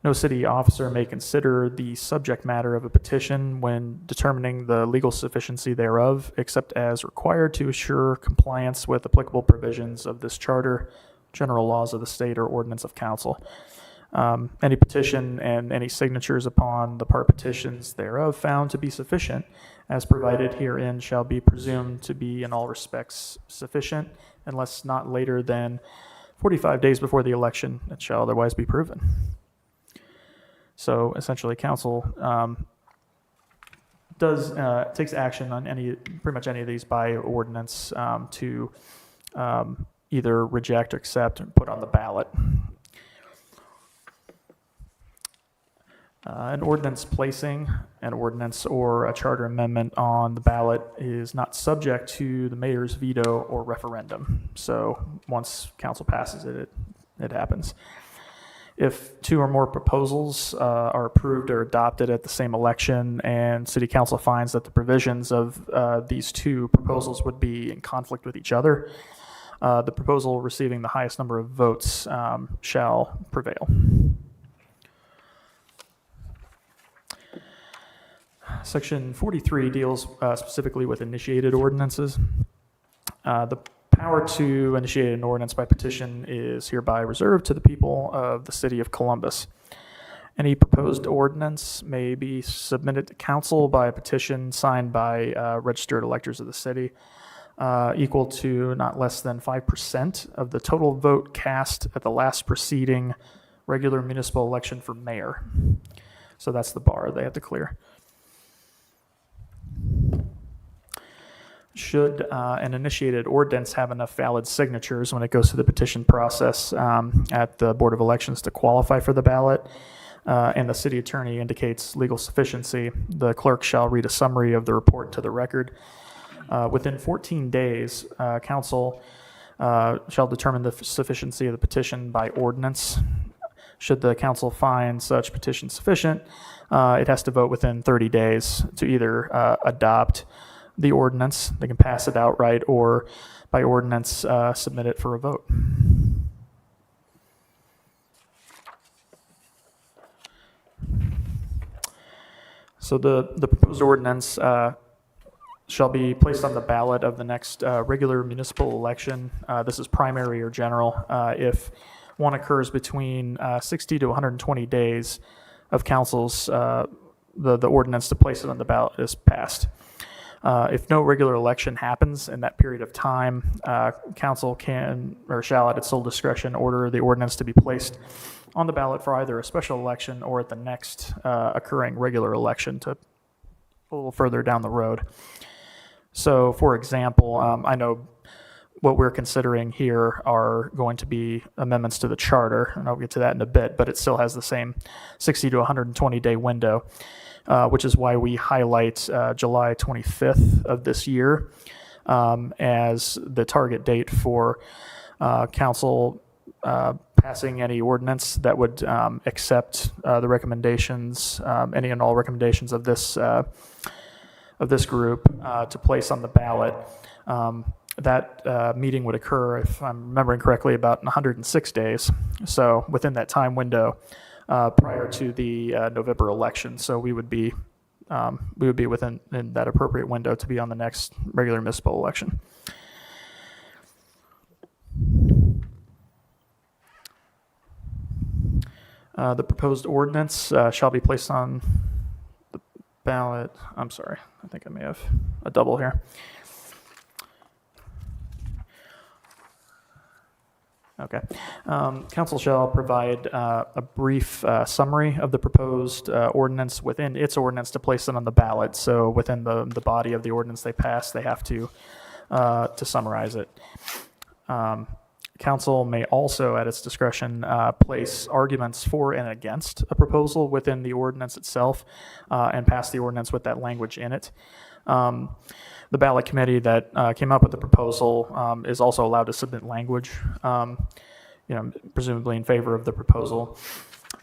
No city officer may consider the subject matter of a petition when determining the legal sufficiency thereof, except as required to assure compliance with applicable provisions of this charter, general laws of the state, or ordinance of council. Any petition and any signatures upon the part petitions thereof found to be sufficient, as provided herein, shall be presumed to be in all respects sufficient, unless not later than 45 days before the election, it shall otherwise be proven. So essentially, council takes action on pretty much any of these by ordinance to either reject, accept, or put on the ballot. An ordinance placing an ordinance or a charter amendment on the ballot is not subject to the mayor's veto or referendum. So once council passes it, it happens. If two or more proposals are approved or adopted at the same election and city council finds that the provisions of these two proposals would be in conflict with each other, the proposal receiving the highest number of votes shall prevail. Section 43 deals specifically with initiated ordinances. The power to initiate an ordinance by petition is hereby reserved to the people of the city of Columbus. Any proposed ordinance may be submitted to council by a petition signed by registered electors of the city, equal to not less than 5% of the total vote cast at the last preceding regular municipal election for mayor. So that's the bar they have to clear. Should an initiated ordinance have enough valid signatures when it goes through the petition process at the Board of Elections to qualify for the ballot, and the city attorney indicates legal sufficiency, the clerk shall read a summary of the report to the record. Within 14 days, council shall determine the sufficiency of the petition by ordinance. Should the council find such petition sufficient, it has to vote within 30 days to either adopt the ordinance, they can pass it outright, or by ordinance submit it for a vote. So the proposed ordinance shall be placed on the ballot of the next regular municipal election. This is primary or general. If one occurs between 60 to 120 days of council's, the ordinance to place it on the ballot is passed. If no regular election happens in that period of time, council can or shall at its sole discretion order the ordinance to be placed on the ballot for either a special election or at the next occurring regular election to a little further down the road. So, for example, I know what we're considering here are going to be amendments to the charter, and I'll get to that in a bit, but it still has the same 60 to 120 day window. Which is why we highlight July 25th of this year as the target date for council passing any ordinance that would accept the recommendations, any and all recommendations of this group to place on the ballot. That meeting would occur, if I'm remembering correctly, about 106 days. So within that time window, prior to the November election. So we would be within in that appropriate window to be on the next regular municipal election. The proposed ordinance shall be placed on the ballot. I'm sorry, I think I may have a double here. Okay. Council shall provide a brief summary of the proposed ordinance within its ordinance to place it on the ballot. So within the body of the ordinance they pass, they have to summarize it. Council may also, at its discretion, place arguments for and against a proposal within the ordinance itself and pass the ordinance with that language in it. The ballot committee that came up with the proposal is also allowed to submit language, presumably in favor of the proposal.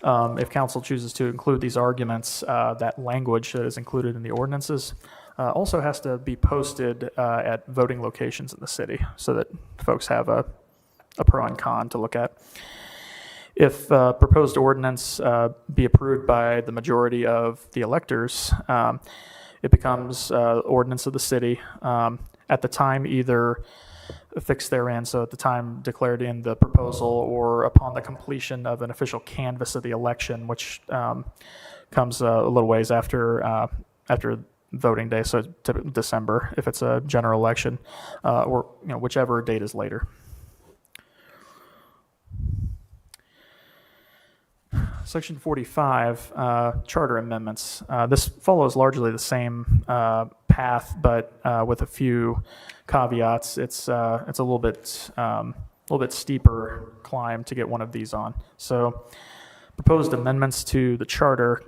If council chooses to include these arguments, that language that is included in the ordinances also has to be posted at voting locations in the city so that folks have a pro and con to look at. If proposed ordinance be approved by the majority of the electors, it becomes ordinance of the city at the time either fixed therein, so at the time declared in the proposal or upon the completion of an official canvass of the election, which comes a little ways after voting day, so December if it's a general election, or whichever date is later. Section 45, charter amendments. This follows largely the same path, but with a few caveats. It's a little bit steeper climb to get one of these on. So, proposed amendments to the charter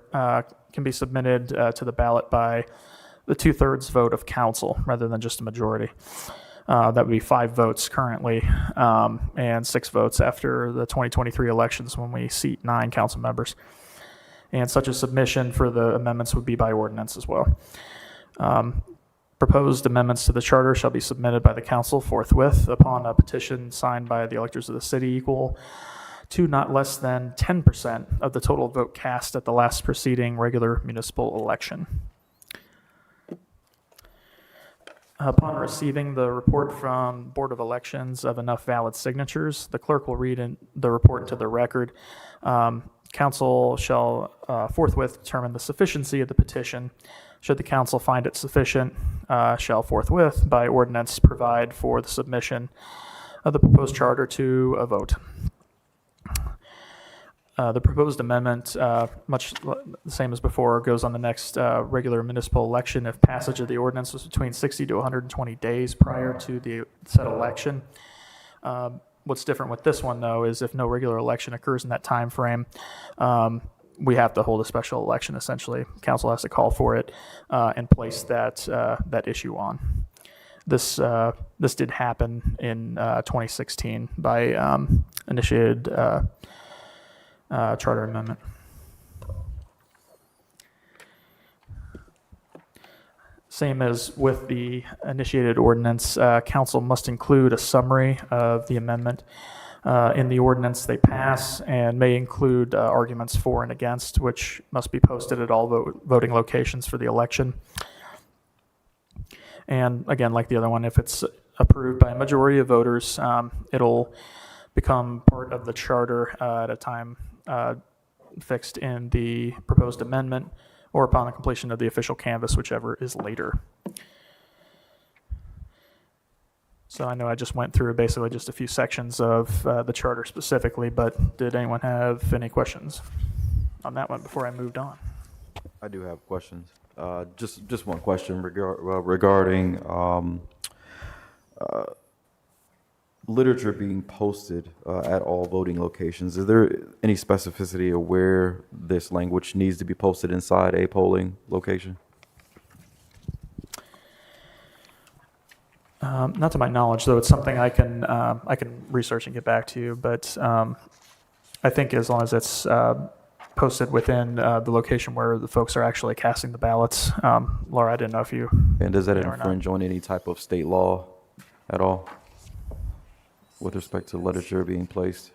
can be submitted to the ballot by the 2/3 vote of council rather than just a majority. That would be 5 votes currently, and 6 votes after the 2023 elections when we seat 9 council members. And such a submission for the amendments would be by ordinance as well. Proposed amendments to the charter shall be submitted by the council forthwith upon a petition signed by the electors of the city equal to not less than 10% of the total vote cast at the last preceding regular municipal election. Upon receiving the report from Board of Elections of enough valid signatures, the clerk will read the report into the record. Council shall forthwith determine the sufficiency of the petition. Should the council find it sufficient, shall forthwith, by ordinance, provide for the submission of the proposed charter to a vote. The proposed amendment, much the same as before, goes on the next regular municipal election if passage of the ordinance was between 60 to 120 days prior to the said election. What's different with this one, though, is if no regular election occurs in that time frame, we have to hold a special election, essentially. Council has to call for it and place that issue on. This did happen in 2016 by initiated charter amendment. Same as with the initiated ordinance, council must include a summary of the amendment in the ordinance they pass and may include arguments for and against, which must be posted at all voting locations for the election. And again, like the other one, if it's approved by a majority of voters, it'll become part of the charter at a time fixed in the proposed amendment or upon the completion of the official canvass, whichever is later. So I know I just went through basically just a few sections of the charter specifically, but did anyone have any questions on that one before I moved on? I do have questions. Just one question regarding literature being posted at all voting locations. Is there any specificity of where this language needs to be posted inside a polling location? Not to my knowledge, though, it's something I can research and get back to you. But I think as long as it's posted within the location where the folks are actually casting the ballots. Laura, I didn't know if you. And does that know or not. infringe on any type of state law at all with respect to literature being placed?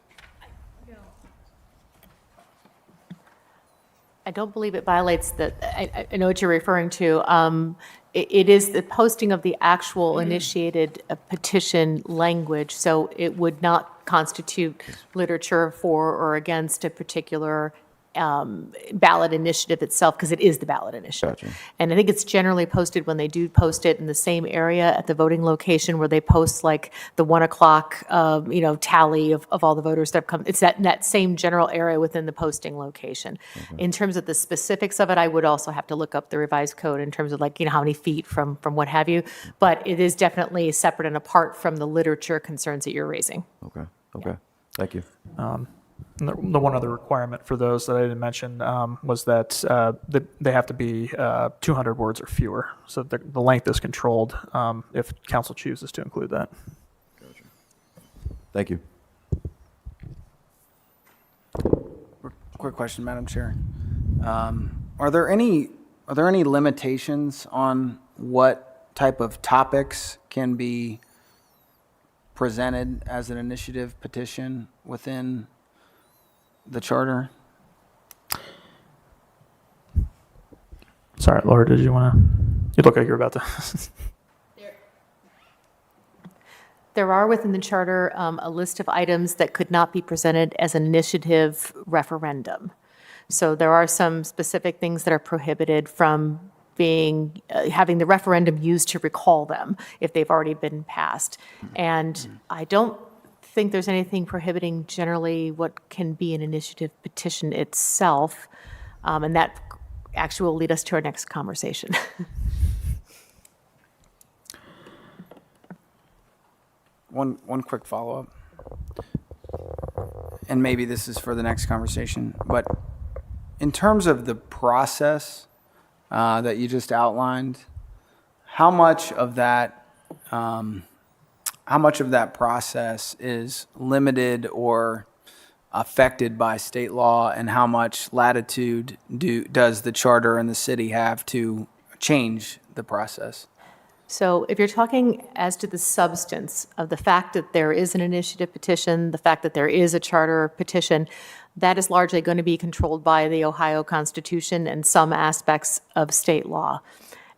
I don't believe it violates the, I know what you're referring to. It is the posting of the actual initiated petition language, so it would not constitute literature for or against a particular ballot initiative itself, because it is the ballot initiative. Gotcha. And I think it's generally posted when they do post it in the same area at the voting location where they post like the 1 o'clock, tally of all the voters that have come. It's that same general area within the posting location. In terms of the specifics of it, I would also have to look up the revised code in terms of how many feet from what have you. But it is definitely separate and apart from the literature concerns that you're raising. Okay. Thank you. And the one other requirement for those that I didn't mention was that they have to be 200 words or fewer. So the length is controlled if council chooses to include that. Thank you. Quick question, Madam Chair. Are there any limitations on what type of topics can be presented as an initiative petition within the charter? Sorry, Laura, did you want to? You look like you're about to. There are within the charter a list of items that could not be presented as an initiative referendum. So there are some specific things that are prohibited from having the referendum used to recall them if they've already been passed. And I don't think there's anything prohibiting generally what can be an initiative petition itself. And that actually will lead us to our next conversation. One quick follow-up, and maybe this is for the next conversation, but in terms of the process that you just outlined, how much of that process is limited or affected by state law, and how much latitude does the charter and the city have to change the process? So if you're talking as to the substance of the fact that there is an initiative petition, the fact that there is a charter petition, that is largely going to be controlled by the Ohio Constitution and some aspects of state law.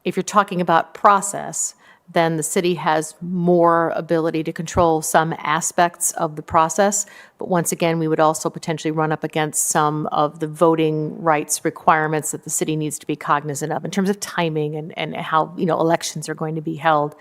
If you're talking about process, then the city has more ability to control some aspects of the process. But once again, we would also potentially run up against some of the voting rights requirements that the city needs to be cognizant of in terms of timing and how elections are going to be held.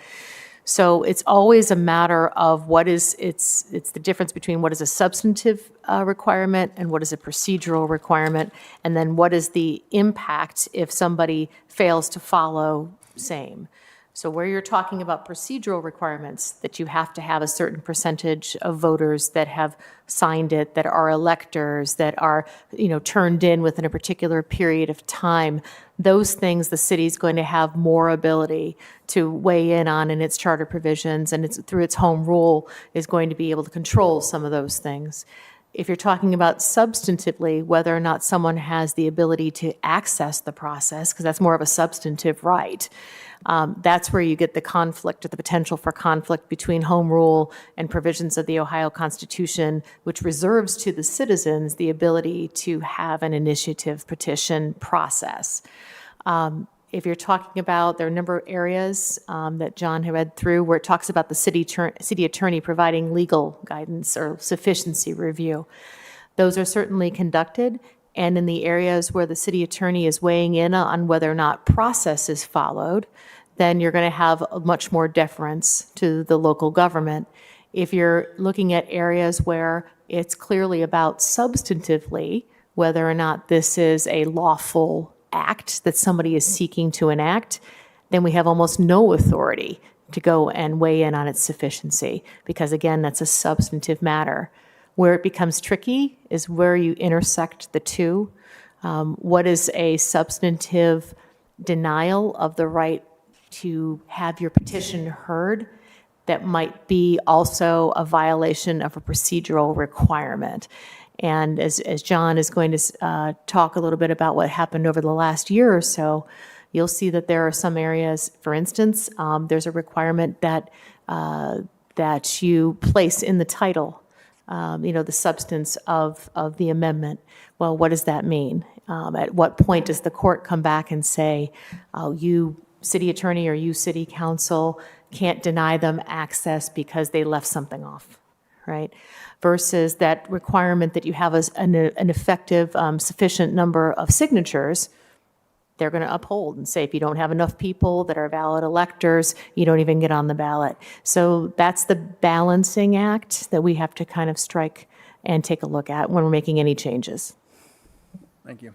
So it's always a matter of it's the difference between what is a substantive requirement and what is a procedural requirement, and then what is the impact if somebody fails to follow same. So where you're talking about procedural requirements, that you have to have a certain percentage of voters that have signed it, that are electors, that are, turned in within a particular period of time, those things the city's going to have more ability to weigh in on in its charter provisions, and through its home rule is going to be able to control some of those things. If you're talking about substantively, whether or not someone has the ability to access the process, because that's more of a substantive right, that's where you get the conflict or the potential for conflict between home rule and provisions of the Ohio Constitution, which reserves to the citizens the ability to have an initiative petition process. If you're talking about, there are a number of areas that John had read through where it talks about the city attorney providing legal guidance or sufficiency review. Those are certainly conducted, and in the areas where the city attorney is weighing in on whether or not process is followed, then you're going to have a much more deference to the local government. If you're looking at areas where it's clearly about substantively whether or not this is a lawful act that somebody is seeking to enact, then we have almost no authority to go and weigh in on its sufficiency, because again, that's a substantive matter. Where it becomes tricky is where you intersect the two. What is a substantive denial of the right to have your petition heard that might be also a violation of a procedural requirement. And as John is going to talk a little bit about what happened over the last year or so, you'll see that there are some areas, for instance, there's a requirement that that you place in the title, the substance of the amendment. Well, what does that mean? At what point does the court come back and say, oh, you city attorney or you city council can't deny them access because they left something off, right? Versus that requirement that you have an effective, sufficient number of signatures, they're going to uphold and say if you don't have enough people that are valid electors, you don't even get on the ballot. So that's the balancing act that we have to kind of strike and take a look at when we're making any changes. Thank you.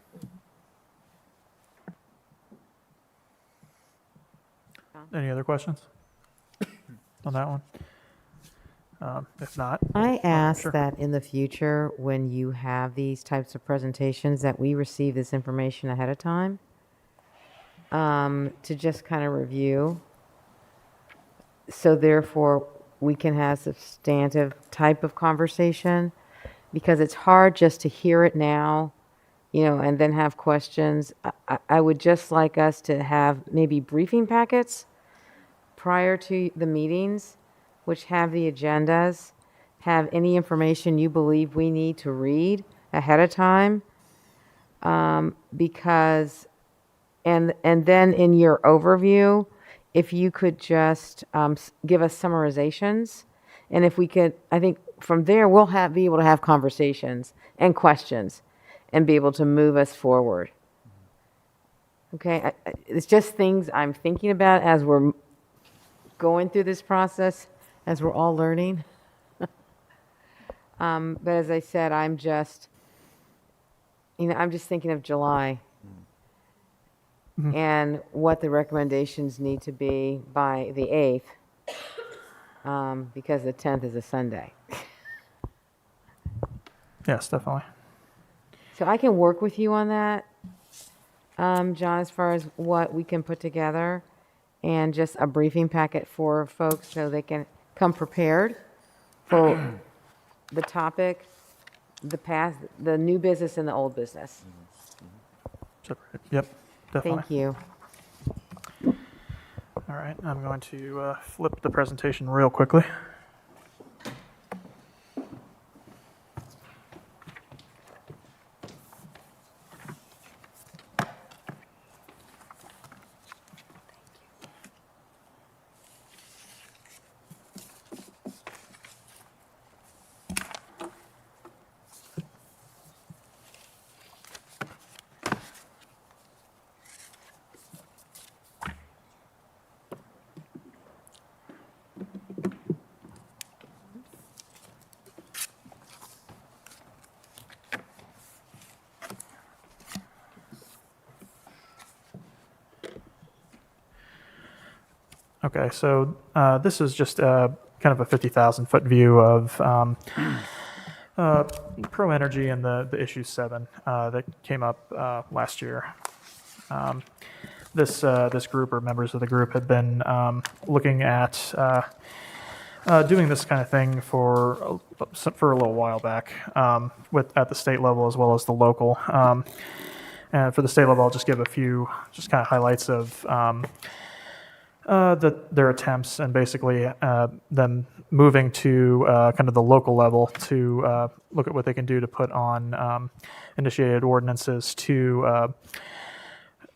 Any other questions on that one? If not, I ask sure. that in the future, when you have these types of presentations, that we receive this information ahead of time to just kind of review. So therefore, we can have substantive type of conversation, because it's hard just to hear it now, and then have questions. I would just like us to have maybe briefing packets prior to the meetings, which have the agendas, have any information you believe we need to read ahead of time, because, and then in your overview, if you could just give us summarizations, and if we could, I think from there we'll be able to have conversations and questions, and be able to move us forward. Okay, it's just things I'm thinking about as we're going through this process, as we're all learning. But as I said, I'm just thinking of July and what the recommendations need to be by the 8th, because the 10th is a Sunday. Yes, definitely. So I can work with you on that, John, as far as what we can put together, and just a briefing packet for folks so they can come prepared for the topic, the past, the new business and the old business. Separated. Yep, definitely. Thank you. All right, I'm going to flip the presentation real quickly. Okay, so this is just kind of a 50,000-foot view of Pro Energy and the issue 7 that came up last year. This group, or members of the group, had been looking at doing this kind of thing for a little while back, at the state level as well as the local. And for the state level, I'll just give a few just kind of highlights of their attempts, and basically them moving to kind of the local level to look at what they can do to put on initiated ordinances to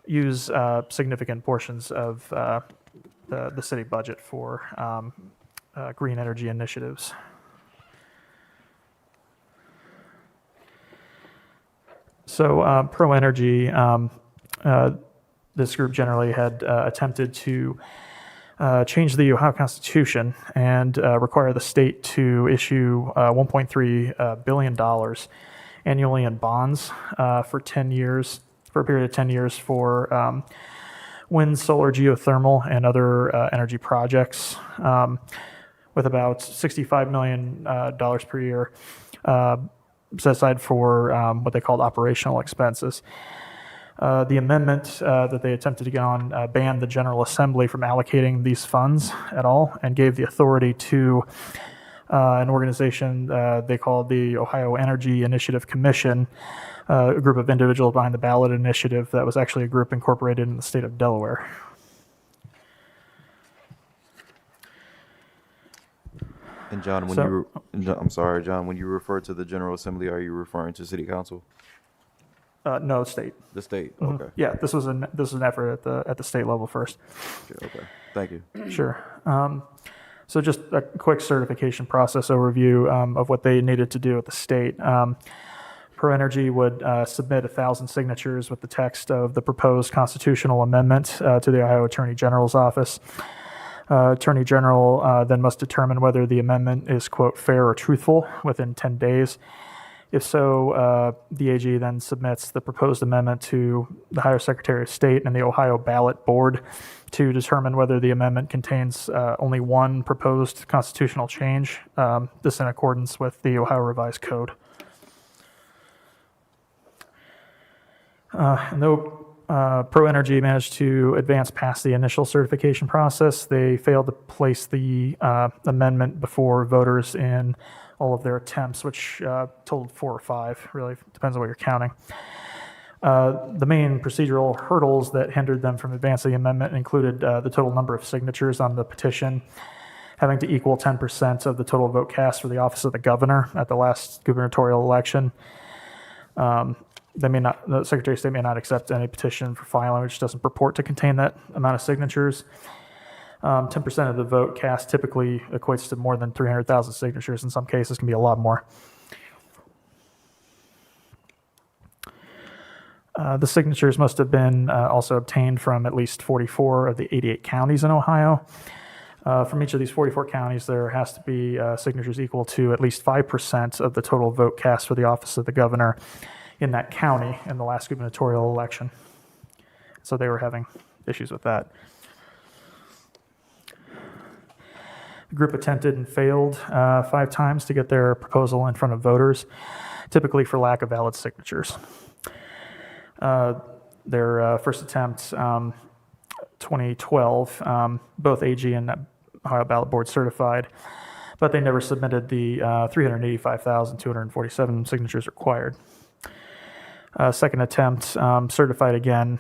use significant portions of the city budget for green energy initiatives. So Pro Energy, this group generally had attempted to change the Ohio Constitution and require the state to issue $1.3 billion annually in bonds for 10 years, for a period of 10 years for wind, solar, geothermal, and other energy projects, with about $65 million per year set aside for what they called operational expenses. The amendment that they attempted to get on banned the General Assembly from allocating these funds at all and gave the authority to an organization they called the Ohio Energy Initiative Commission, a group of individuals behind the ballot initiative that was actually a group incorporated in the state of Delaware. And John, when So- I'm sorry, John, when you refer to the General Assembly, are you referring to City Council? No, state. The state? Mhm. Okay. Yeah, this was an effort at the state level first. Okay. Thank you. Sure. So just a quick certification process overview of what they needed to do at the state. ProEnergy would submit 1,000 signatures with the text of the proposed constitutional amendment to the Ohio Attorney General's office. Attorney General then must determine whether the amendment is, quote, fair or truthful within 10 days. If so, the AG then submits the proposed amendment to the Ohio Secretary of State and the Ohio Ballot Board to determine whether the amendment contains only one proposed constitutional change, this in accordance with the Ohio Revised Code. And though ProEnergy managed to advance past the initial certification process, they failed to place the amendment before voters in all of their attempts, which totaled 4 or 5, really depends on what you're counting. The main procedural hurdles that hindered them from advancing the amendment included the total number of signatures on the petition having to equal 10% of the total vote cast for the office of the governor at the last gubernatorial election. The Secretary of State may not accept any petition for filing which doesn't purport to contain that amount of signatures. 10% of the vote cast typically equates to more than 300,000 signatures. In some cases, can be a lot more. The signatures must have been also obtained from at least 44 of the 88 counties in Ohio. From each of these 44 counties, there has to be signatures equal to at least 5% of the total vote cast for the office of the governor in that county in the last gubernatorial election. So they were having issues with that. The group attempted and failed 5 times to get their proposal in front of voters, typically for lack of valid signatures. Their first attempt, 2012, both AG and Ohio Ballot Board certified, but they never submitted the 385,247 signatures required. Second attempt, certified again,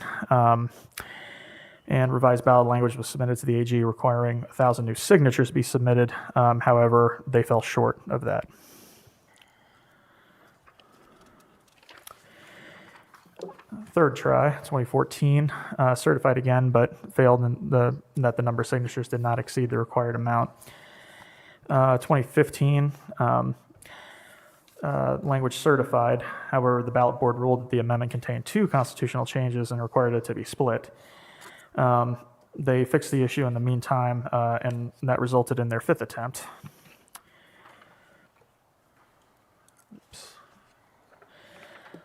and revised ballot language was submitted to the AG requiring 1,000 new signatures be submitted. However, they fell short of that. Third try, 2014, certified again, but failed in that the number of signatures did not exceed the required amount. 2015, language certified. However, the ballot board ruled that the amendment contained 2 constitutional changes and required it to be split. They fixed the issue in the meantime, and that resulted in their 5th attempt. Oops.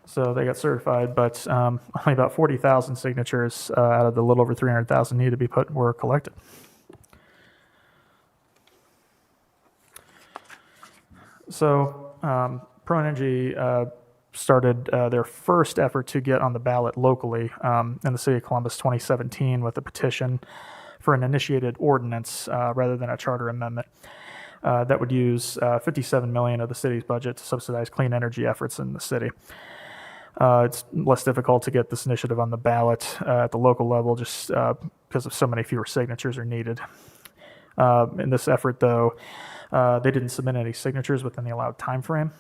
So they got certified, but only about 40,000 signatures out of the little over 300,000 needed to be were collected. So ProEnergy started their first effort to get on the ballot locally in the city of Columbus 2017 with a petition for an initiated ordinance rather than a charter amendment that would use $57 million of the city's budget to subsidize clean energy efforts in the city. It's less difficult to get this initiative on the ballot at the local level just because of so many fewer signatures are needed. In this effort, though, they didn't submit any signatures within the allowed time frame.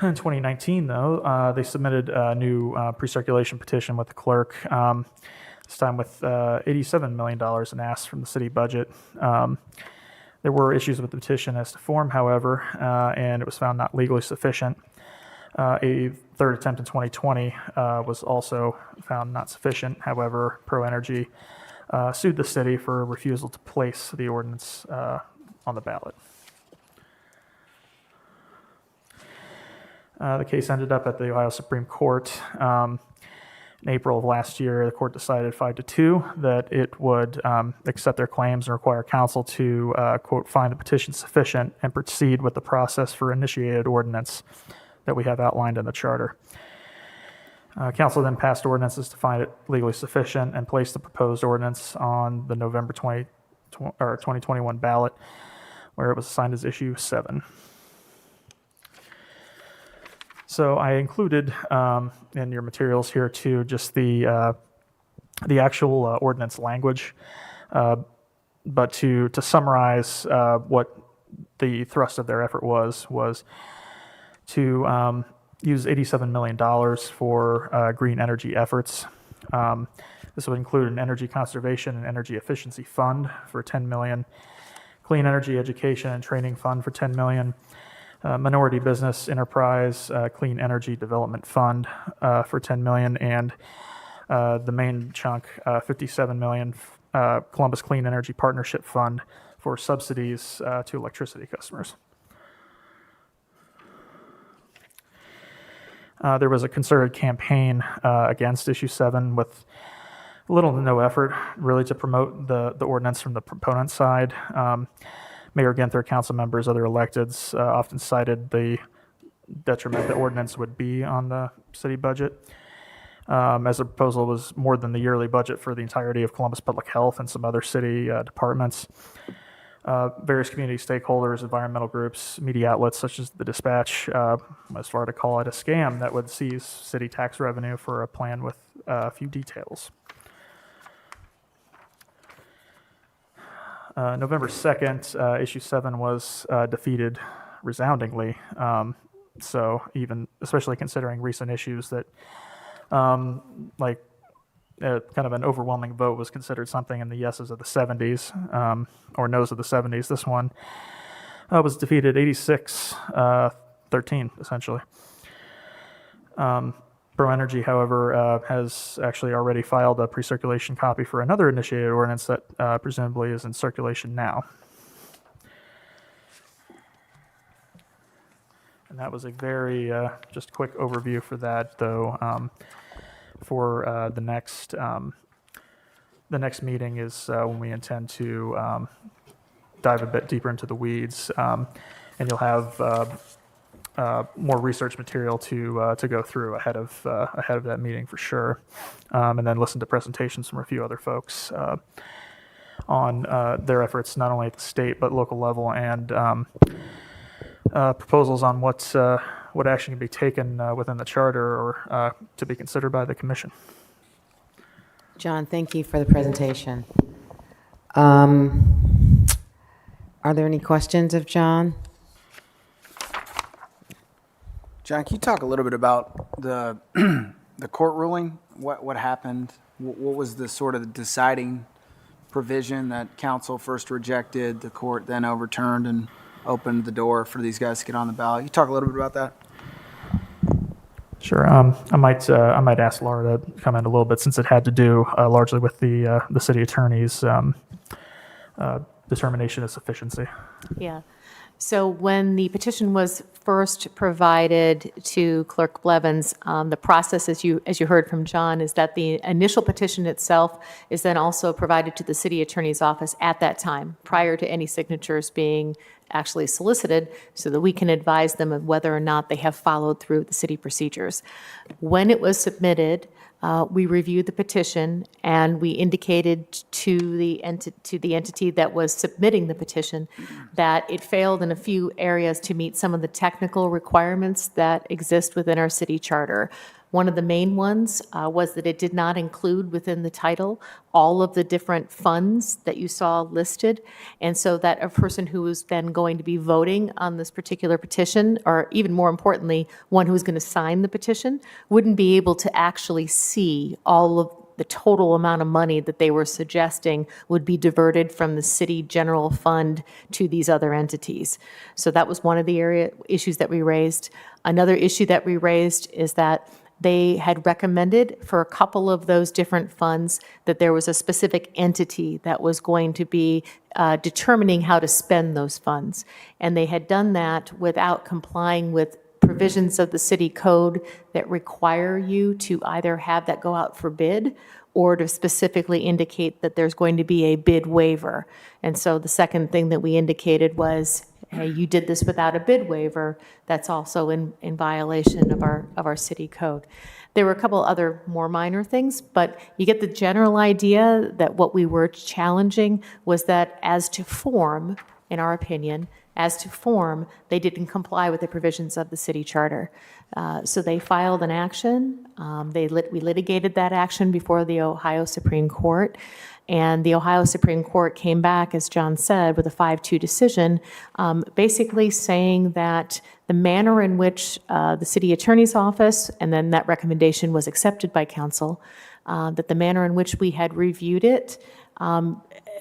In 2019, though, they submitted a new pre-circulation petition with the clerk, this time with $87 million in asks from the city budget. There were issues with the petition as to form, however, and it was found not legally sufficient. A third attempt in 2020 was also found not sufficient. However, ProEnergy sued the city for refusal to place the ordinance on the ballot. The case ended up at the Ohio Supreme Court. In April of last year, the court decided 5-2 that it would accept their claims and require council to, quote, find the petition sufficient and proceed with the process for initiated ordinance that we have outlined in the charter. Council then passed ordinances to find it legally sufficient and placed the proposed ordinance on the November 2021 ballot, where it was assigned as issue 7. So I included in your materials here too just the actual ordinance language, but to summarize what the thrust of their effort was to use $87 million for green energy efforts. This would include an energy conservation and energy efficiency fund for $10 million, clean energy education and training fund for $10 million, minority business enterprise clean energy development fund for $10 million, and the main chunk, $57 million, Columbus Clean Energy Partnership Fund for subsidies to electricity customers. There was a concerted campaign against issue 7 with little to no effort really to promote the ordinance from the proponent side. Mayor Ginther, council members, other electeds often cited the detriment the ordinance would be on the city budget, as the proposal was more than the yearly budget for the entirety of Columbus Public Health and some other city departments. Various community stakeholders, environmental groups, media outlets such as the Dispatch, as far to call it a scam that would seize city tax revenue for a plan with a few details. November 2nd, issue 7 was defeated resoundingly. So even, especially considering recent issues that, kind of an overwhelming vote was considered something in the yeses of the 70s, or noes of the 70s. This one was defeated 86-13, essentially. Pro Energy, however, has actually already filed a pre-circulation copy for another initiated ordinance that presumably is in circulation now. And that was a very just quick overview for that, though. For the next meeting is when we intend to dive a bit deeper into the weeds, and you'll have more research material to go through ahead of that meeting for sure, and then listen to presentations from a few other folks on their efforts not only at the state but local level, and proposals on what action can be taken within the charter or to be considered by the commission. John, thank you for the presentation. Are there any questions of John? John, can you talk a little bit about the the court ruling? What happened? What was the sort of deciding provision that council first rejected, the court then overturned and opened the door for these guys to get on the ballot? You talk a little bit about that? Sure. I might ask Laura to comment a little bit, since it had to do largely with the city attorney's determination of sufficiency. Yeah. So when the petition was first provided to Clerk Blevins, the process, as you heard from John, is that the initial petition itself is then also provided to the city attorney's office at that time, prior to any signatures being actually solicited, so that we can advise them of whether or not they have followed through the city procedures. When it was submitted, we reviewed the petition, and we indicated to the entity that was submitting the petition that it failed in a few areas to meet some of the technical requirements that exist within our city charter. One of the main ones was that it did not include within the title all of the different funds that you saw listed, and so that a person who was then going to be voting on this particular petition, or even more importantly, one who was going to sign the petition, wouldn't be able to actually see all of the total amount of money that they were suggesting would be diverted from the city general fund to these other entities. So that was one of the issues that we raised. Another issue that we raised is that they had recommended for a couple of those different funds that there was a specific entity that was going to be determining how to spend those funds. And they had done that without complying with provisions of the city code that require you to either have that go out for bid or to specifically indicate that there's going to be a bid waiver. And so the second thing that we indicated was, hey, you did this without a bid waiver, that's also in violation of our city code. There were a couple other more minor things, but you get the general idea that what we were challenging was that as to form, in our opinion, as to form, they didn't comply with the provisions of the city charter. So they filed an action. We litigated that action before the Ohio Supreme Court. And the Ohio Supreme Court came back, as John said, with a 5-2 decision, basically saying that the manner in which the city attorney's office, and then that recommendation was accepted by council, that the manner in which we had reviewed it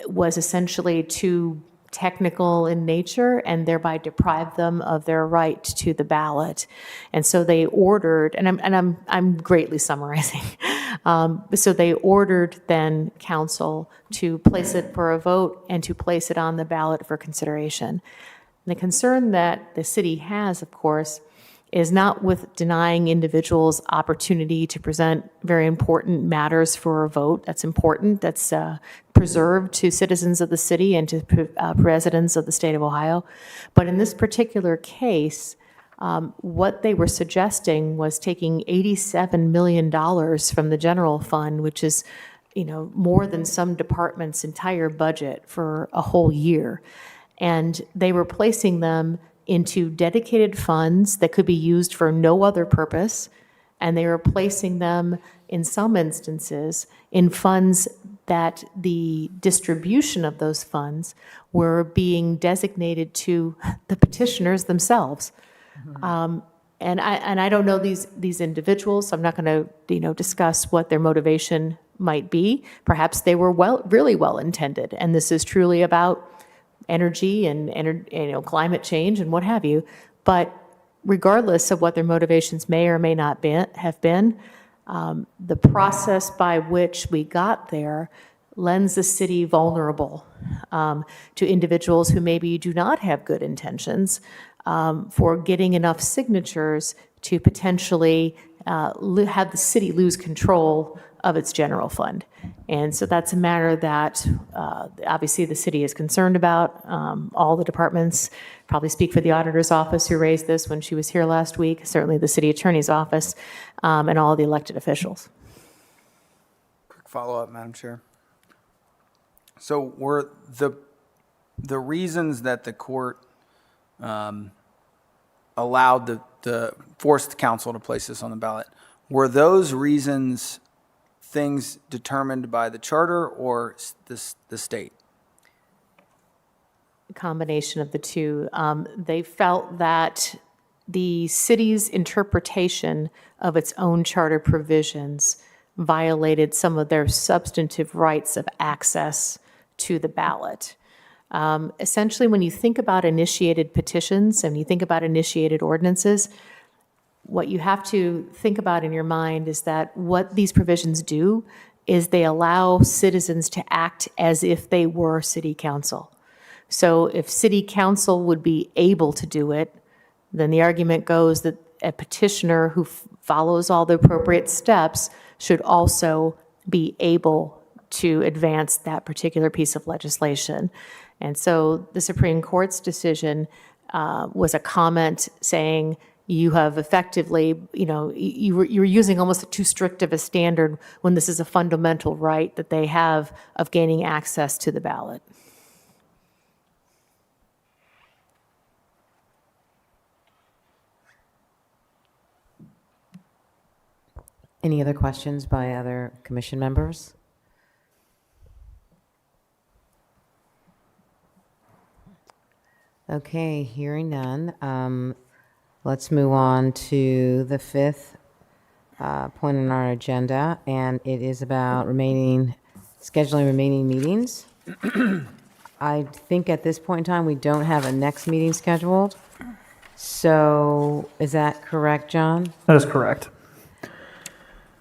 was essentially too technical in nature and thereby deprived them of their right to the ballot. And so they ordered, and I'm greatly summarizing. So they ordered then council to place it for a vote and to place it on the ballot for consideration. And the concern that the city has, of course, is not with denying individuals opportunity to present very important matters for a vote. That's important. That's preserved to citizens of the city and to residents of the state of Ohio. But in this particular case, what they were suggesting was taking $87 million from the general fund, which is, more than some department's entire budget for a whole year. And they were placing them into dedicated funds that could be used for no other purpose, and they were placing them, in some instances, in funds that the distribution of those funds were being designated to the petitioners themselves. And I don't know these individuals, so I'm not going to discuss what their motivation might be. Perhaps they were really well intended, and this is truly about energy and climate change and what have you. But regardless of what their motivations may or may not have been, the process by which we got there lends the city vulnerable to individuals who maybe do not have good intentions for getting enough signatures to potentially have the city lose control of its general fund. And so that's a matter that obviously the city is concerned about. All the departments probably speak for the auditor's office who raised this when she was here last week, certainly the city attorney's office, and all the elected officials. Quick follow-up, Madam Chair. So were the reasons that the court allowed the forced council to place this on the ballot, were those reasons things determined by the charter or the state? A combination of the two. They felt that the city's interpretation of its own charter provisions violated some of their substantive rights of access to the ballot. Essentially, when you think about initiated petitions and you think about initiated ordinances, what you have to think about in your mind is that what these provisions do is they allow citizens to act as if they were city council. So if city council would be able to do it, then the argument goes that a petitioner who follows all the appropriate steps should also be able to advance that particular piece of legislation. And so the Supreme Court's decision was a comment saying, you have effectively, you're using almost too strict of a standard when this is a fundamental right that they have of gaining access to the ballot. Any other questions by other commission members? Okay, hearing none. Let's move on to the fifth point on our agenda, and it is about scheduling remaining meetings. I think at this point in time, we don't have a next meeting scheduled. So is that correct, John? That is correct.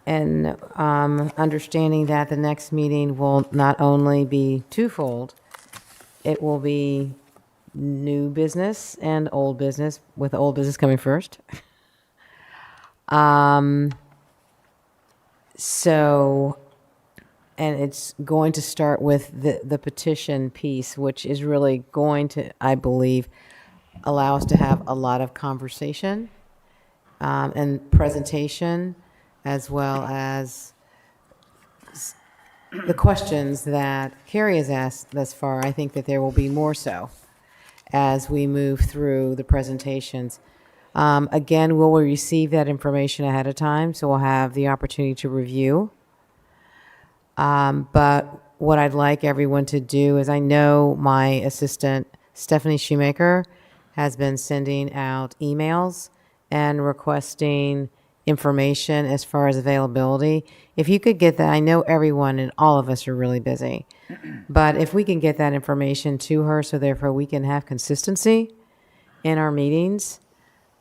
And understanding that the next meeting will not only be twofold, it will be new business and old business, with old business coming first. So, and it's going to start with the petition piece, which is really going to, I believe, allow us to have a lot of conversation and presentation, as well as the questions that Carrie has asked thus far. I think that there will be more so as we move through the presentations. Again, will we receive that information ahead of time, so we'll have the opportunity to review. But what I'd like everyone to do is, I know my assistant, Stephanie Shoemaker, has been sending out emails and requesting information as far as availability. If you could get that, I know everyone and all of us are really busy, but if we can get that information to her, so therefore we can have consistency in our meetings,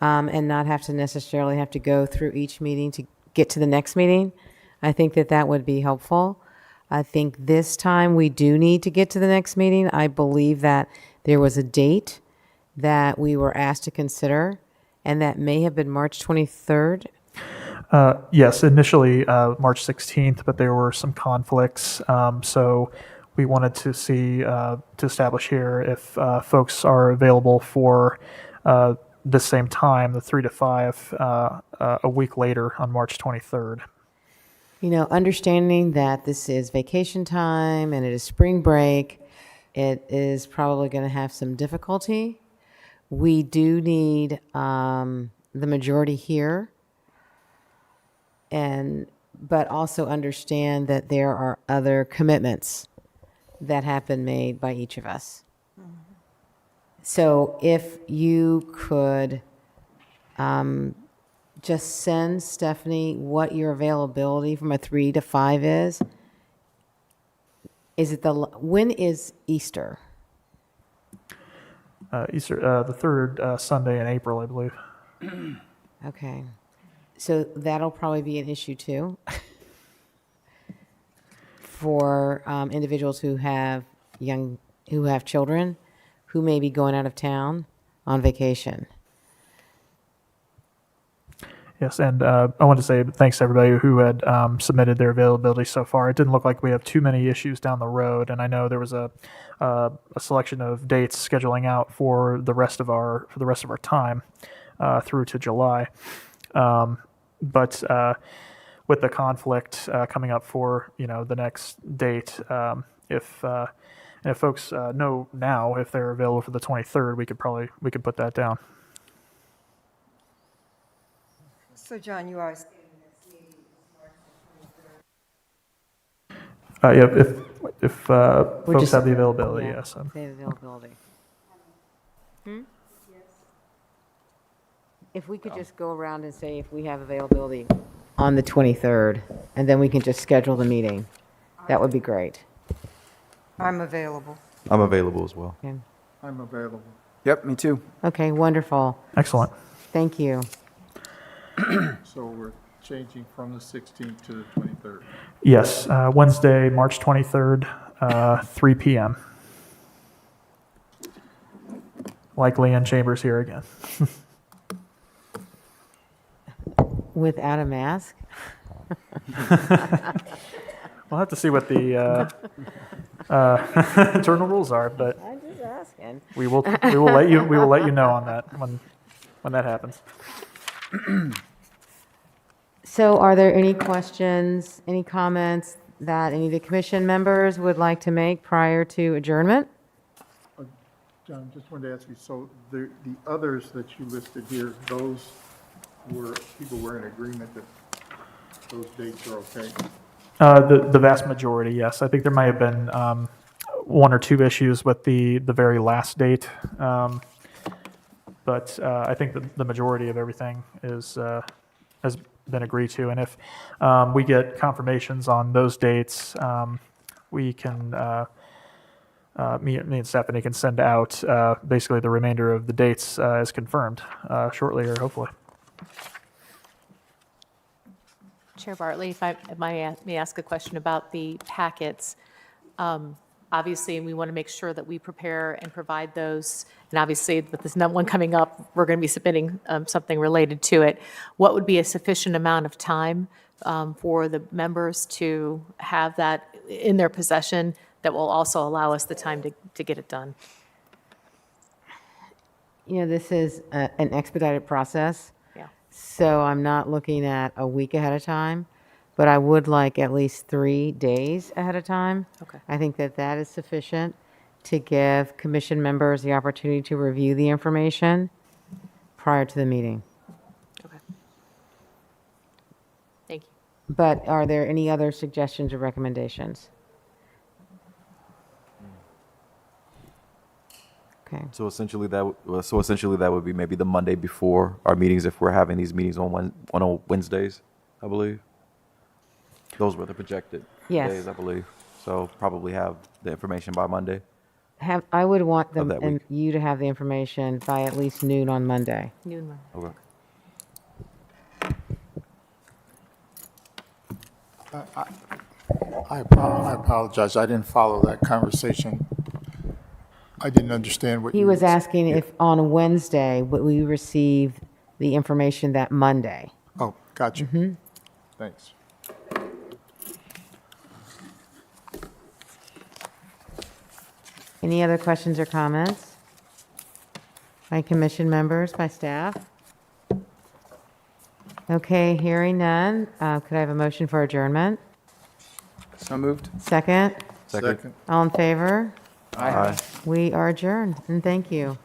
and not have to necessarily have to go through each meeting to get to the next meeting, I think that that would be helpful. I think this time we do need to get to the next meeting. I believe that there was a date that we were asked to consider, and that may have been March 23rd. Yes, initially March 16th, but there were some conflicts. So we wanted to see, to establish here if folks are available for the same time, the 3 to 5, a week later on March 23rd. You know, understanding that this is vacation time and it is spring break, it is probably going to have some difficulty. We do need the majority here, but also understand that there are other commitments that have been made by each of us. So if you could just send Stephanie what your availability from a 3 to 5 is. Is it when is Easter? Easter, the third Sunday in April, I believe. Okay. So that'll probably be an issue too for individuals who have children who may be going out of town on vacation. Yes, and I want to say thanks to everybody who had submitted their availability so far. It didn't look like we have too many issues down the road, and I know there was a selection of dates scheduling out for the rest of our time through to July. But with the conflict coming up for the next date, if folks know now if they're available for the 23rd, we could put that down. So John, you are, Yeah, if folks just- have the availability, Yeah, yes. they have availability. If we could just go around and say if we have availability on the 23rd, and then we can just schedule the meeting, that would be great. I'm available. I'm available as well. Okay. I'm available. Yep, me too. Okay, wonderful. Excellent. Thank you. So we're changing from the 16th to the 23rd. Yes, Wednesday, March 23rd, 3 p.m. Likely in chambers here again. Without a mask? We'll have to see what the internal rules are, but I'm just asking. we will let you know on that when that happens. So are there any questions, any comments that any of the commission members would like to make prior to adjournment? John, just wanted to ask you, so the others that you listed here, those people were in agreement that those dates are okay? The vast majority, yes. I think there might have been one or two issues with the very last date, but I think the majority of everything has been agreed to. And if we get confirmations on those dates, we can me and Stephanie can send out basically the remainder of the dates as confirmed shortly, or hopefully. Chair Bartley, if I may ask a question about the packets. Obviously, we want to make sure that we prepare and provide those. And obviously, with this one coming up, we're going to be submitting something related to it. What would be a sufficient amount of time for the members to have that in their possession that will also allow us the time to get it done? this is an expedited process. Yeah. So I'm not looking at a week ahead of time, but I would like at least 3 days ahead of time. Okay. I think that that is sufficient to give commission members the opportunity to review the information prior to the meeting. Okay. Thank you. But are there any other suggestions or recommendations? Okay. So essentially that would be maybe the Monday before our meetings if we're having these meetings on Wednesdays, I believe. Those were the projected Yes. days, I believe. So probably have the information by Monday. I would want them that and week. you to have the information by at least noon on Monday. Noon. Okay. I apologize, I didn't follow that conversation. I didn't understand what He you was were- asking if on Wednesday, would we receive the information that Monday? Oh, got you. Thanks. Any other questions or comments? By commission members, by staff? Okay, hearing none. Could I have a motion for adjournment? So moved? Second? Second. All in favor? Aye. We are adjourned, and thank you.